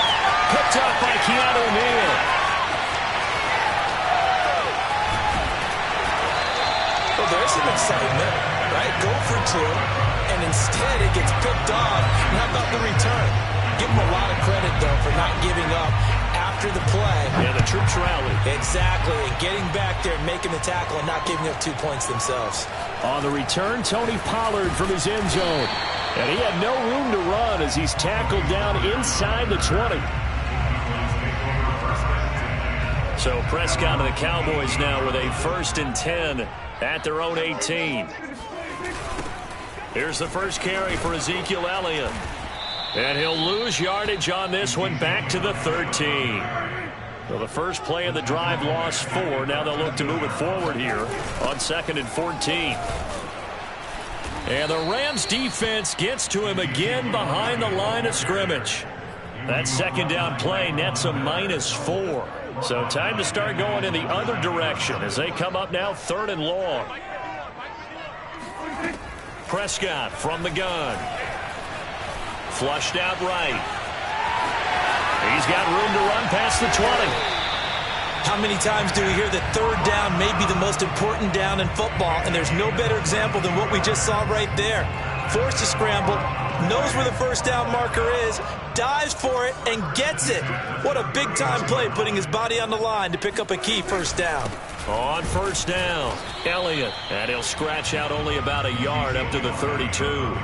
outside middle, right? Go for two, and instead it gets picked off. And how about the return? Give him a lot of credit, though, for not giving up after the play. Yeah, the troops rally. Exactly, and getting back there, making the tackle, and not giving up 2 points themselves. On the return, Tony Pollard from his end zone. And he had no room to run as he's tackled down inside the 20. So Prescott and the Cowboys now with a 1st and 10 at their own 18. Here's the first carry for Ezekiel Elliott. And he'll lose yardage on this one back to the 13. So the first play of the drive lost 4. Now they'll look to move it forward here on 2nd and 14. And the Rams defense gets to him again behind the line of scrimmage. That 2nd down play nets a -4. So time to start going in the other direction as they come up now 3rd and long. Prescott from the gun. Flushed out right. He's got room to run past the 20. How many times do we hear that 3rd down may be the most important down in football, and there's no better example than what we just saw right there. Forced to scramble, knows where the 1st down marker is, dives for it, and gets it. What a big-time play, putting his body on the line to pick up a key 1st down. On 1st down, Elliott, and he'll scratch out only about a yard up to the 32.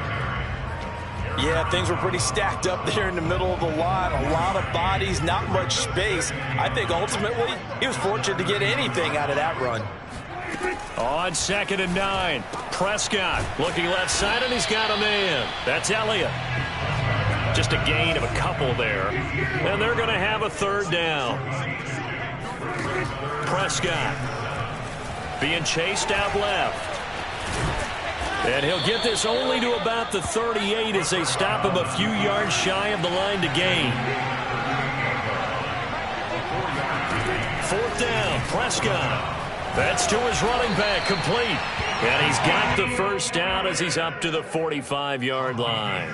Yeah, things were pretty stacked up there in the middle of the line. A lot of bodies, not much space. I think ultimately he was fortunate to get anything out of that run. On 2nd and 9, Prescott looking left side, and he's got a man. That's Elliott. Just a gain of a couple there. And they're going to have a 3rd down. Prescott being chased out left. And he'll get this only to about the 38 as they stop him a few yards shy of the line to gain. 4th down, Prescott. That's to his running back, complete. And he's got the 1st down as he's up to the 45-yard line.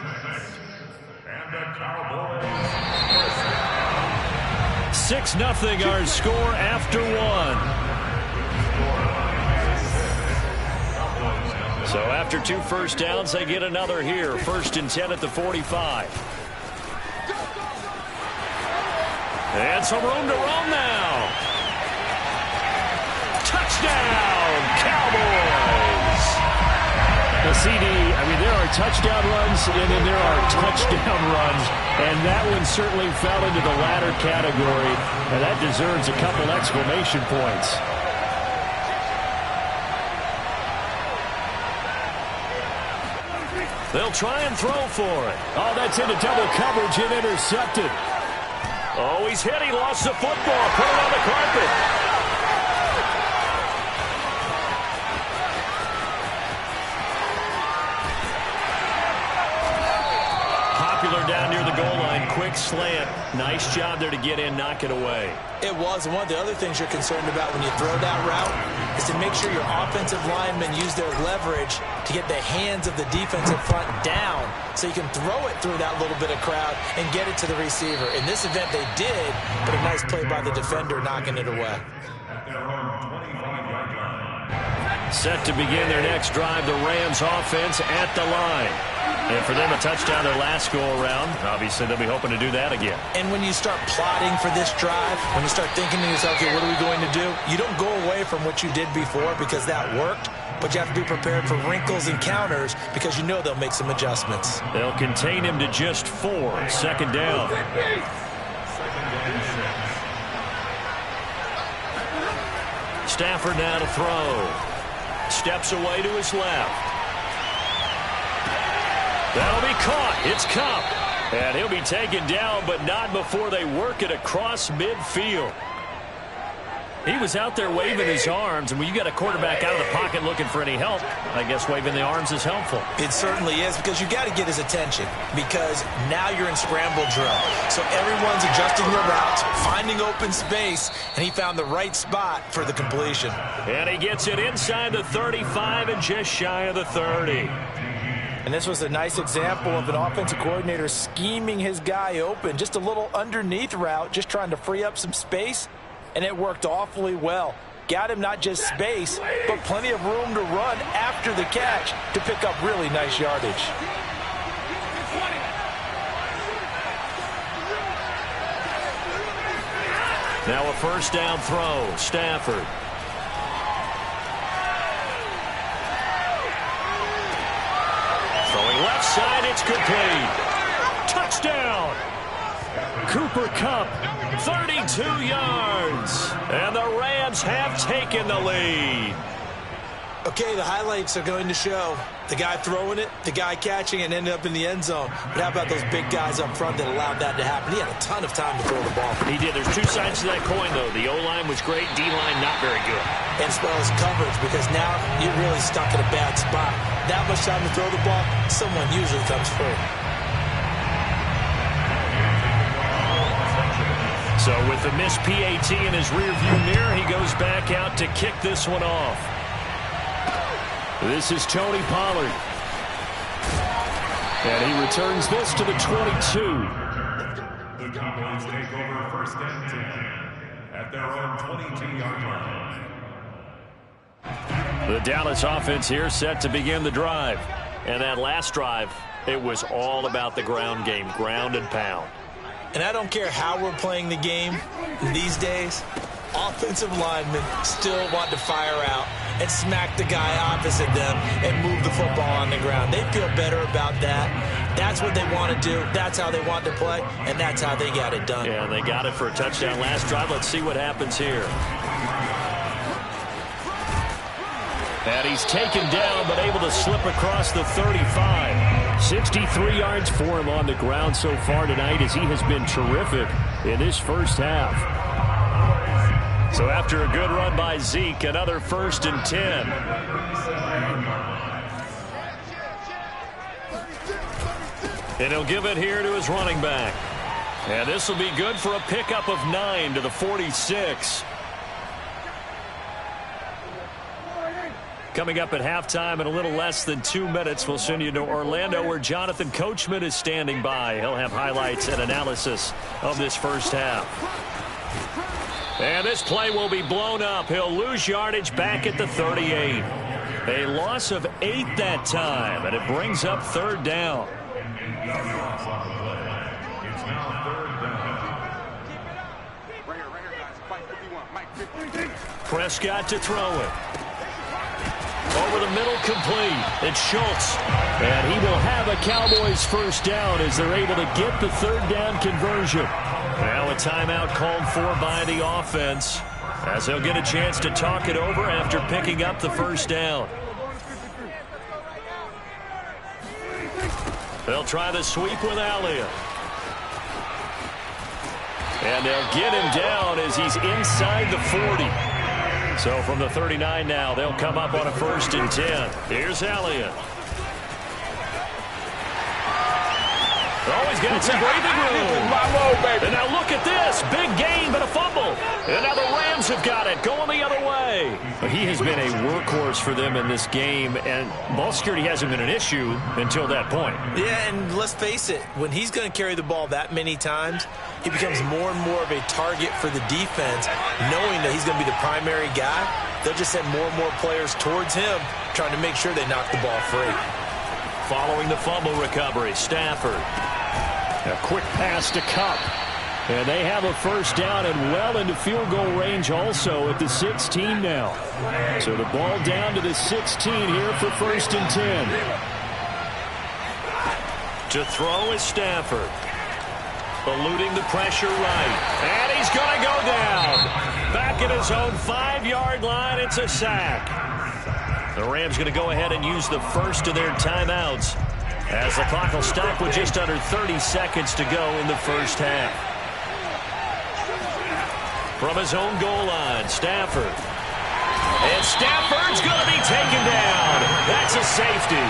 6-0 our score after 1. So after 2 1st downs, they get another here. 1st and 10 at the 45. And some room to roam now. Touchdown, Cowboys! The CD, I mean, there are touchdown runs, and then there are touchdown runs. And that one certainly fell into the latter category. And that deserves a couple exclamation points. They'll try and throw for it. Oh, that's into double coverage and intercepted. Oh, he's hit. He lost the football. Put it on the carpet. Popular down near the goal line. Quick slant. Nice job there to get in, knock it away. It was, and one of the other things you're concerned about when you throw that route is to make sure your offensive linemen use their leverage to get the hands of the defensive front down so you can throw it through that little bit of crowd and get it to the receiver. In this event, they did, but a nice play by the defender knocking it away. Set to begin their next drive, the Rams offense at the line. And for them, a touchdown their last go-around. Obviously, they'll be hoping to do that again. And when you start plotting for this drive, when you start thinking to yourself, okay, what are we going to do? You don't go away from what you did before because that worked, but you have to be prepared for wrinkles and counters because you know they'll make some adjustments. They'll contain him to just 4. 2nd down. Stafford now to throw. Steps away to his left. That'll be caught. It's Cup. And he'll be taken down, but not before they work it across midfield. He was out there waving his arms, and when you got a quarterback out of the pocket looking for any help, I guess waving the arms is helpful. It certainly is, because you got to get his attention, because now you're in scramble drill. So everyone's adjusting their routes, finding open space, and he found the right spot for the completion. And he gets it inside the 35 and just shy of the 30. And this was a nice example of an offensive coordinator scheming his guy open, just a little underneath route, just trying to free up some space, and it worked awfully well. got him not just space, but plenty of room to run after the catch to pick up really nice yardage. Now a first down throw, Stafford. Throwing left side, it's complete. Touchdown! Cooper Kupp, 32 yards. And the Rams have taken the lead. Okay, the highlights are going to show the guy throwing it, the guy catching it, and ended up in the end zone. But how about those big guys up front that allowed that to happen? He had a ton of time to throw the ball. He did. There's two sides to that coin, though. The O-line was great. D-line not very good. And as well as coverage, because now you're really stuck in a bad spot. That much time to throw the ball, someone usually comes free. So with the missed PAT in his rearview mirror, he goes back out to kick this one off. This is Tony Pollard. And he returns this to the 22. The Cowboys take over first and 10 at their own 22-yard line. The Dallas offense here set to begin the drive. And that last drive, it was all about the ground game, ground and pound. And I don't care how we're playing the game these days, offensive linemen still want to fire out and smack the guy opposite them and move the football on the ground. They feel better about that. That's what they want to do. That's how they want to play, and that's how they got it done. Yeah, and they got it for a touchdown last drive. Let's see what happens here. And he's taken down, but able to slip across the 35. 63 yards for him on the ground so far tonight, as he has been terrific in this first half. So after a good run by Zeke, another first and 10. And he'll give it here to his running back. And this will be good for a pickup of 9 to the 46. Coming up at halftime in a little less than 2 minutes, we'll send you to Orlando, where Jonathan Coachman is standing by. He'll have highlights and analysis of this first half. And this play will be blown up. He'll lose yardage back at the 38. A loss of 8 that time, and it brings up third down. It's now third down. Prescott to throw it. Over the middle, complete. It's Schultz. And he will have a Cowboys first down as they're able to get the third down conversion. Now a timeout called for by the offense, as they'll get a chance to talk it over after picking up the first down. They'll try the sweep with Elliott. And they'll get him down as he's inside the 40. So from the 39 now, they'll come up on a first and 10. Here's Elliott. Oh, he's got some breathing room. And now look at this. Big gain, but a fumble. And now the Rams have got it, going the other way. He has been a workhorse for them in this game, and ball security hasn't been an issue until that point. Yeah, and let's face it, when he's going to carry the ball that many times, he becomes more and more of a target for the defense, knowing that he's going to be the primary guy. They'll just send more and more players towards him, trying to make sure they knock the ball free. Following the fumble recovery, Stafford. A quick pass to Kupp. And they have a first down and well into field goal range also at the 16 now. So the ball down to the 16 here for first and 10. To throw is Stafford. Eluding the pressure right. And he's going to go down. Back at his own 5-yard line, it's a sack. The Rams going to go ahead and use the first of their timeouts, as the clock will stop with just under 30 seconds to go in the first half. From his own goal line, Stafford. And Stafford's going to be taken down. That's a safety.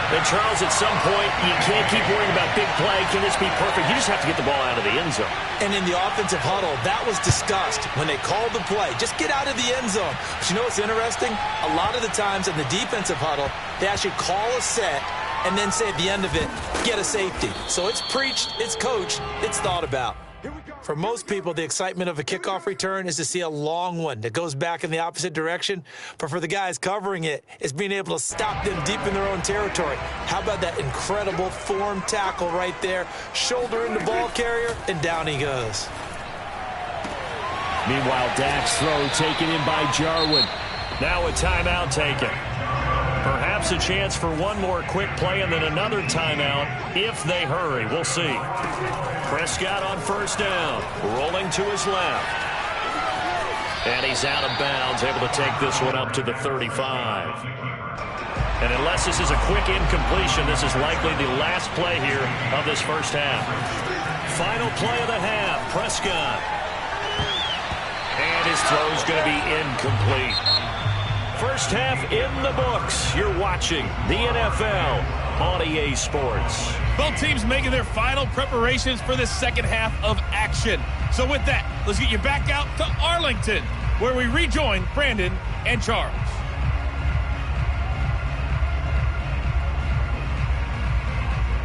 And Charles, at some point, you can't keep worrying about big play. Can this be perfect? You just have to get the ball out of the end zone. And in the offensive huddle, that was discussed when they called the play. Just get out of the end zone. But you know what's interesting? A lot of the times in the defensive huddle, they actually call a set and then say at the end of it, get a safety. So it's preached, it's coached, it's thought about. For most people, the excitement of a kickoff return is to see a long one that goes back in the opposite direction. But for the guys covering it, it's being able to stop them deep in their own territory. How about that incredible form tackle right there? Shoulder in the ball carrier, and down he goes. Meanwhile, Dak's throw taken in by Jarwin. Now a timeout taken. Perhaps a chance for one more quick play and then another timeout if they hurry. We'll see. Prescott on first down, rolling to his left. And he's out of bounds, able to take this one up to the 35. And unless this is a quick incompletion, this is likely the last play here of this first half. Final play of the half, Prescott. And his throw's going to be incomplete. First half in the books. You're watching the NFL on EA Sports. Both teams making their final preparations for the second half of action. So with that, let's get you back out to Arlington, where we rejoin Brandon and Charles.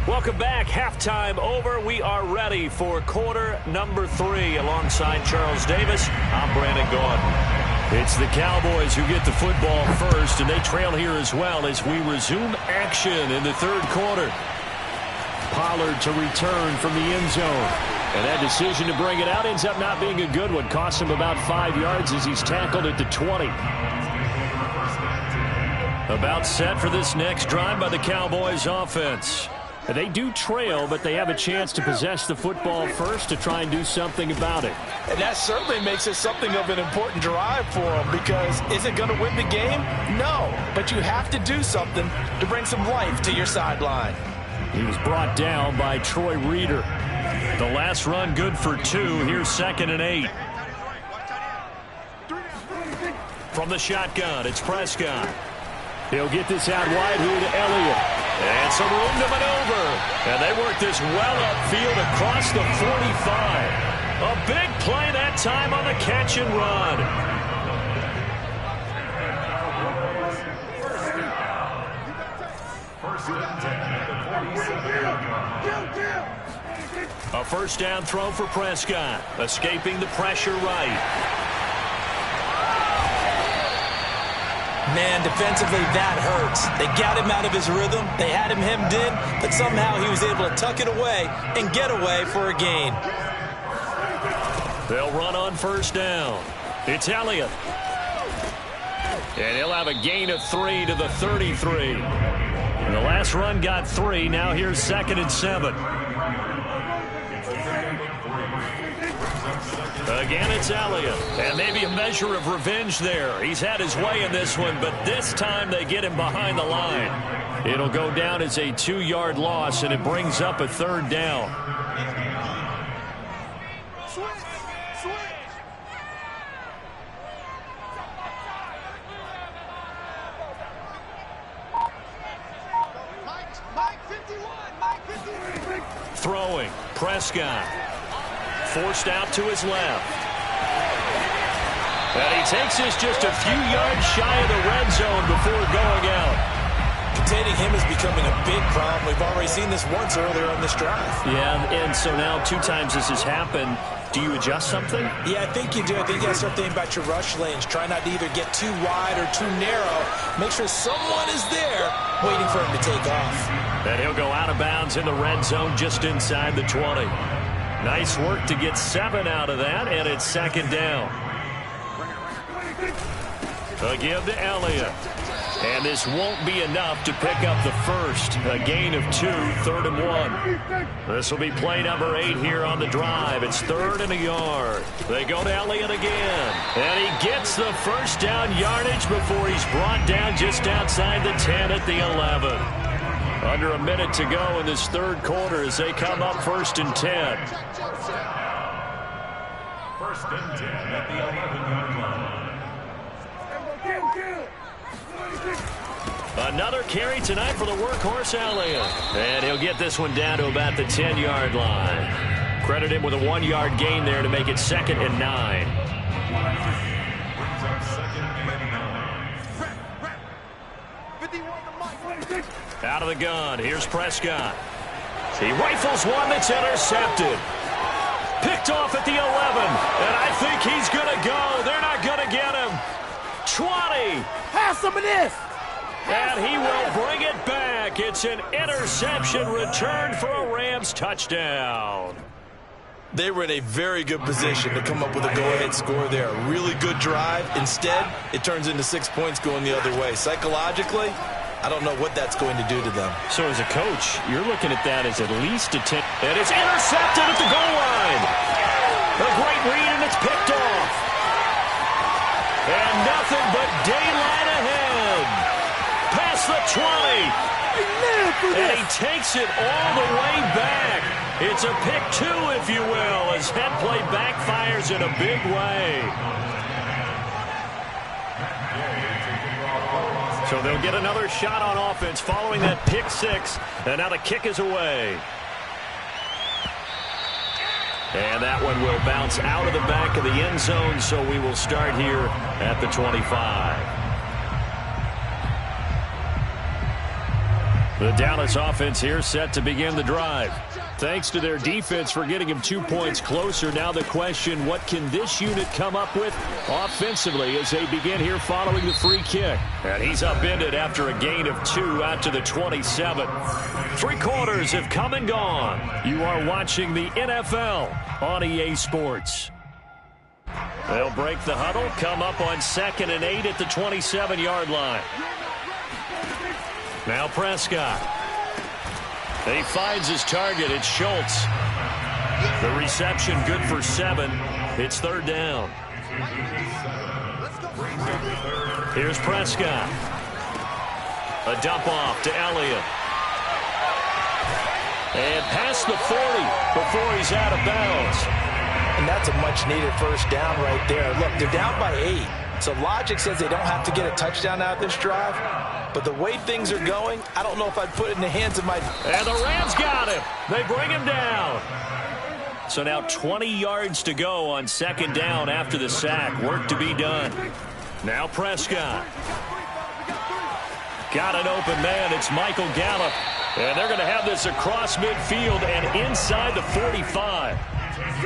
Welcome back. Halftime over. We are ready for quarter number 3. Alongside Charles Davis, I'm Brandon Gaudin. It's the Cowboys who get the football first, and they trail here as well as we resume action in the third quarter. Pollard to return from the end zone. And that decision to bring it out ends up not being a good one. Costs him about 5 yards as he's tackled at the 20. About set for this next drive by the Cowboys offense. They do trail, but they have a chance to possess the football first to try and do something about it. And that certainly makes it something of an important drive for them, because is it going to win the game? No, but you have to do something to bring some life to your sideline. He was brought down by Troy Reeder. The last run good for 2. Here's 2nd and 8. From the shotgun, it's Prescott. He'll get this out wide here to Elliott. And some room to maneuver. And they work this well upfield across the 45. A big play that time on the catch and run. A first down throw for Prescott. Escaping the pressure right. Man, defensively, that hurts. They got him out of his rhythm. They had him hemmed in, but somehow he was able to tuck it away and get away for a gain. They'll run on first down. It's Elliott. And he'll have a gain of 3 to the 33. And the last run got 3. Now here's 2nd and 7. Again, it's Elliott. And maybe a measure of revenge there. He's had his way in this one, but this time they get him behind the line. It'll go down as a 2-yard loss, and it brings up a 3rd down. Throwing, Prescott. Forced out to his left. And he takes this just a few yards shy of the red zone before going out. Containing him is becoming a big problem. We've already seen this once earlier on this drive. Yeah, and so now 2 times this has happened. Do you adjust something? Yeah, I think you do. I think you got to start thinking about your rush lanes. Try not to either get too wide or too narrow. Make sure someone is there waiting for him to take off. And he'll go out of bounds in the red zone just inside the 20. Nice work to get 7 out of that, and it's 2nd down. A give to Elliott. And this won't be enough to pick up the first. A gain of 2, 3rd and 1. This will be play number 8 here on the drive. It's 3rd and a yard. They go to Elliott again. And he gets the first down yardage before he's brought down just outside the 10 at the 11. Under a minute to go in this third quarter as they come up 1st and 10. 1st and 10 at the 11-yard line. Another carry tonight for the workhorse Elliott. And he'll get this one down to about the 10-yard line. Credit him with a 1-yard gain there to make it 2nd and 9. Out of the gun, here's Prescott. He rifles one that's intercepted. Picked off at the 11. And I think he's going to go. They're not going to get him. 20. Have some of this. And he will bring it back. It's an interception return for a Rams touchdown. They were in a very good position to come up with a go-ahead score there. A really good drive. Instead, it turns into 6 points going the other way. Psychologically, I don't know what that's going to do to them. So as a coach, you're looking at that as at least a 10. And it's intercepted at the goal line. A great read, and it's picked off. And nothing but daylight ahead. Past the 20. And he takes it all the way back. It's a pick 2, if you will, as head play backfires in a big way. So they'll get another shot on offense following that pick 6. And now the kick is away. And that one will bounce out of the back of the end zone, so we will start here at the 25. The Dallas offense here set to begin the drive. Thanks to their defense for getting him 2 points closer. Now the question, what can this unit come up with offensively as they begin here following the free kick? And he's upended after a gain of 2 out to the 27. 3 quarters have come and gone. You are watching the NFL on EA Sports. They'll break the huddle, come up on 2nd and 8 at the 27-yard line. Now Prescott. He finds his target. It's Schultz. The reception good for 7. It's 3rd down. Here's Prescott. A dump off to Elliott. And past the 40 before he's out of bounds. And that's a much-needed first down right there. Look, they're down by 8. So logic says they don't have to get a touchdown out of this drive. But the way things are going, I don't know if I'd put it in the hands of my... And the Rams got him. They bring him down. So now 20 yards to go on 2nd down after the sack. Work to be done. Now Prescott. Got an open man. It's Michael Gallup. And they're going to have this across midfield and inside the 45.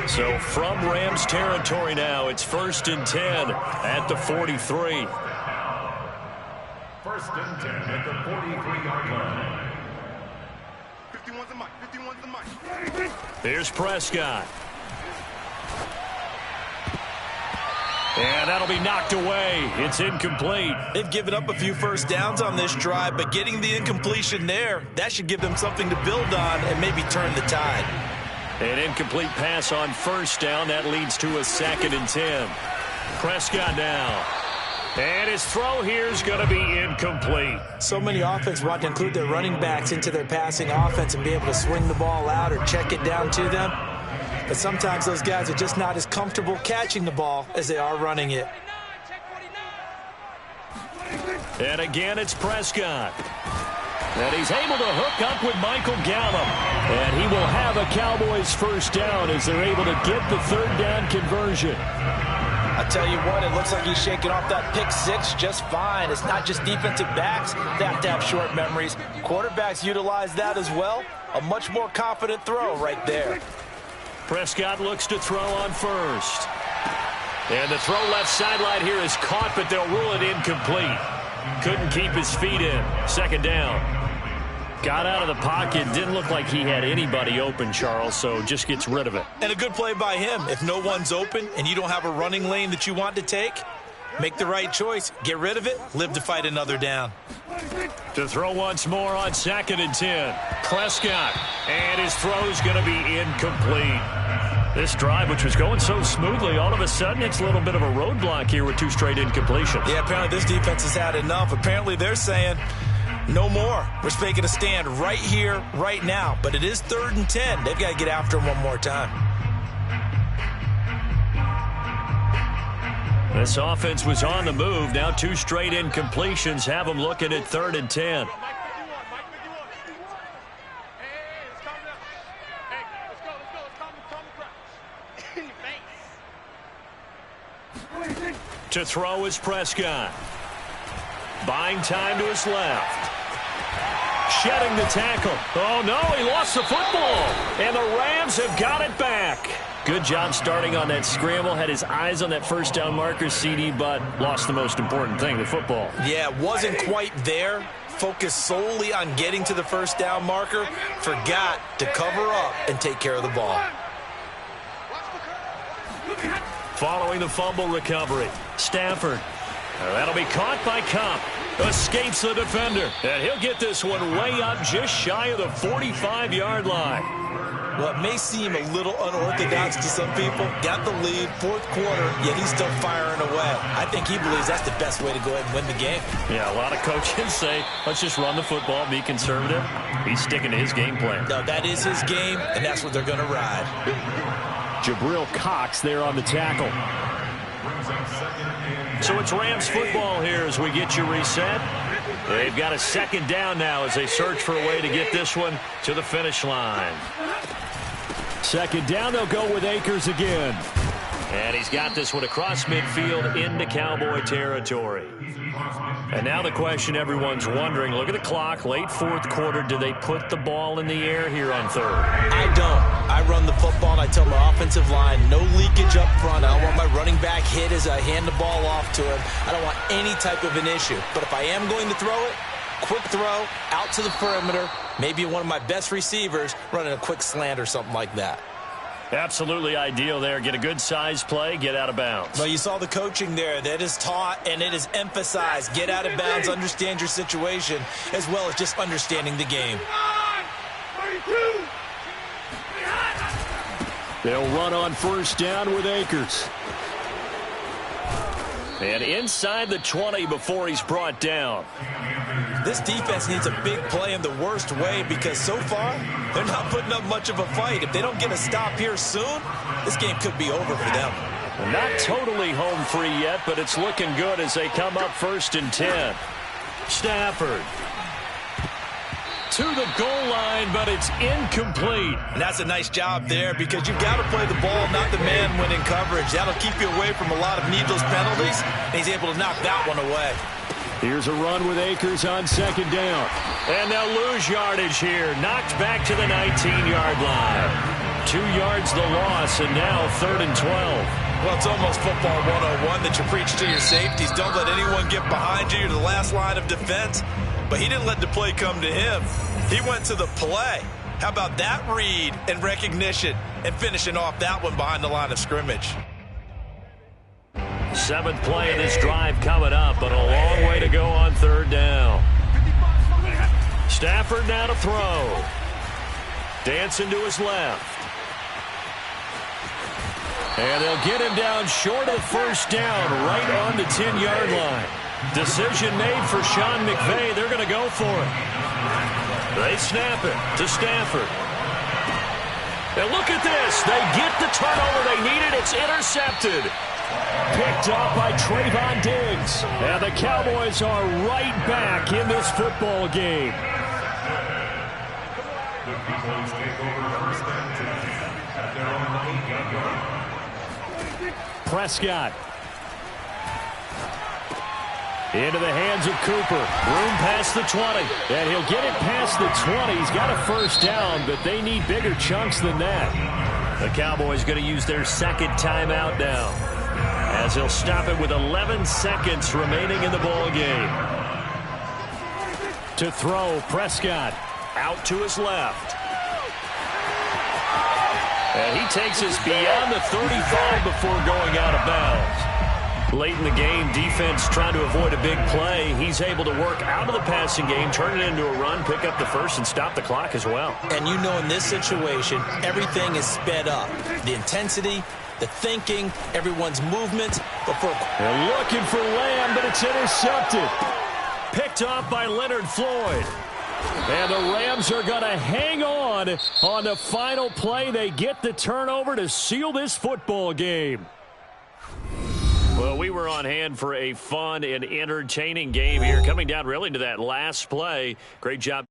So from Rams territory now, it's 1st and 10 at the 43. 1st and 10 at the 43-yard line. 51's the mic. 51's the mic. Here's Prescott. And that'll be knocked away. It's incomplete. They've given up a few first downs on this drive, but getting the incompletion there, that should give them something to build on and maybe turn the tide. An incomplete pass on 1st down. That leads to a 2nd and 10. Prescott now. And his throw here is going to be incomplete. So many offenses want to include their running backs into their passing offense and be able to swing the ball out or check it down to them. But sometimes those guys are just not as comfortable catching the ball as they are running it. And again, it's Prescott. And he's able to hook up with Michael Gallup. And he will have a Cowboys first down as they're able to get the 3rd down conversion. I tell you what, it looks like he's shaking off that pick 6 just fine. It's not just defensive backs that have to have short memories. Quarterbacks utilize that as well. A much more confident throw right there. Prescott looks to throw on 1st. And the throw left sideline here is caught, but they'll rule it incomplete. Couldn't keep his feet in. 2nd down. Got out of the pocket. Didn't look like he had anybody open, Charles, so just gets rid of it. And a good play by him. If no one's open and you don't have a running lane that you want to take, make the right choice. Get rid of it. Live to fight another down. To throw once more on 2nd and 10. Prescott. And his throw's going to be incomplete. This drive, which was going so smoothly, all of a sudden it's a little bit of a roadblock here with 2 straight incompletions. Yeah, apparently this defense has had enough. Apparently they're saying, no more. We're making a stand right here, right now. But it is 3rd and 10. They've got to get after him one more time. This offense was on the move. Now 2 straight incompletions have them looking at 3rd and 10. To throw is Prescott. Buying time to his left. Shedding the tackle. Oh, no, he lost the football. And the Rams have got it back. Good job starting on that scramble. Had his eyes on that first down marker, CD, but lost the most important thing, the football. Yeah, wasn't quite there. Focused solely on getting to the first down marker. Forgot to cover up and take care of the ball. Following the fumble recovery, Stafford. That'll be caught by Cup. Escapes the defender. And he'll get this one way up just shy of the 45-yard line. Well, it may seem a little unorthodox to some people. Got the lead, fourth quarter, yet he's still firing away. I think he believes that's the best way to go ahead and win the game. Yeah, a lot of coaches say, let's just run the football, be conservative. He's sticking to his game plan. No, that is his game, and that's what they're going to ride. Jabril Cox there on the tackle. So it's Rams football here as we get you reset. They've got a second down now as they search for a way to get this one to the finish line. Second down, they'll go with Akers again. And he's got this one across midfield into Cowboy territory. And now the question everyone's wondering, look at the clock, late fourth quarter, do they put the ball in the air here on third? I don't. I run the football and I tell my offensive line, no leakage up front. I don't want my running back hit as I hand the ball off to him. I don't want any type of an issue. But if I am going to throw it, quick throw, out to the perimeter, maybe one of my best receivers running a quick slant or something like that. Absolutely ideal there. Get a good size play, get out of bounds. Well, you saw the coaching there. That is taught and it is emphasized. Get out of bounds, understand your situation, as well as just understanding the game. They'll run on first down with Akers. And inside the 20 before he's brought down. This defense needs a big play in the worst way because so far, they're not putting up much of a fight. If they don't get a stop here soon, this game could be over for them. Not totally home free yet, but it's looking good as they come up 1st and 10. Stafford to the goal line, but it's incomplete. And that's a nice job there because you've got to play the ball, not the man when in coverage. That'll keep you away from a lot of needless penalties, and he's able to knock that one away. Here's a run with Akers on second down. And they'll lose yardage here. Knocked back to the 19-yard line. 2 yards the loss, and now 3rd and 12. Well, it's almost football 101 that you preach to your safeties. Don't let anyone get behind you. You're the last line of defense. But he didn't let the play come to him. He went to the play. How about that read and recognition and finishing off that one behind the line of scrimmage? 7th play of this drive coming up, but a long way to go on 3rd down. Stafford now to throw. Dancing to his left. And they'll get him down short of the first down, right on the 10-yard line. Decision made for Sean McVay. They're going to go for it. They snap it to Stafford. And look at this. They get the turnover they needed. It's intercepted. Picked up by Trevon Diggs. And the Cowboys are right back in this football game. The Cowboys take over 1st and 10 at their own 9-yard line. Prescott. Into the hands of Cooper. Room past the 20. And he'll get it past the 20. He's got a first down, but they need bigger chunks than that. The Cowboys going to use their 2nd timeout now, as he'll stop it with 11 seconds remaining in the ball game. To throw, Prescott. Out to his left. And he takes us beyond the 35 before going out of bounds. Late in the game, defense trying to avoid a big play. He's able to work out of the passing game, turn it into a run, pick up the first, and stop the clock as well. And you know in this situation, everything is sped up. The intensity, the thinking, everyone's movement. They're looking for Lamb, but it's intercepted. Picked off by Leonard Floyd. And the Rams are going to hang on the final play. They get the turnover to seal this football game. Well, we were on hand for a fun and entertaining game here, coming down really to that last play. Great job.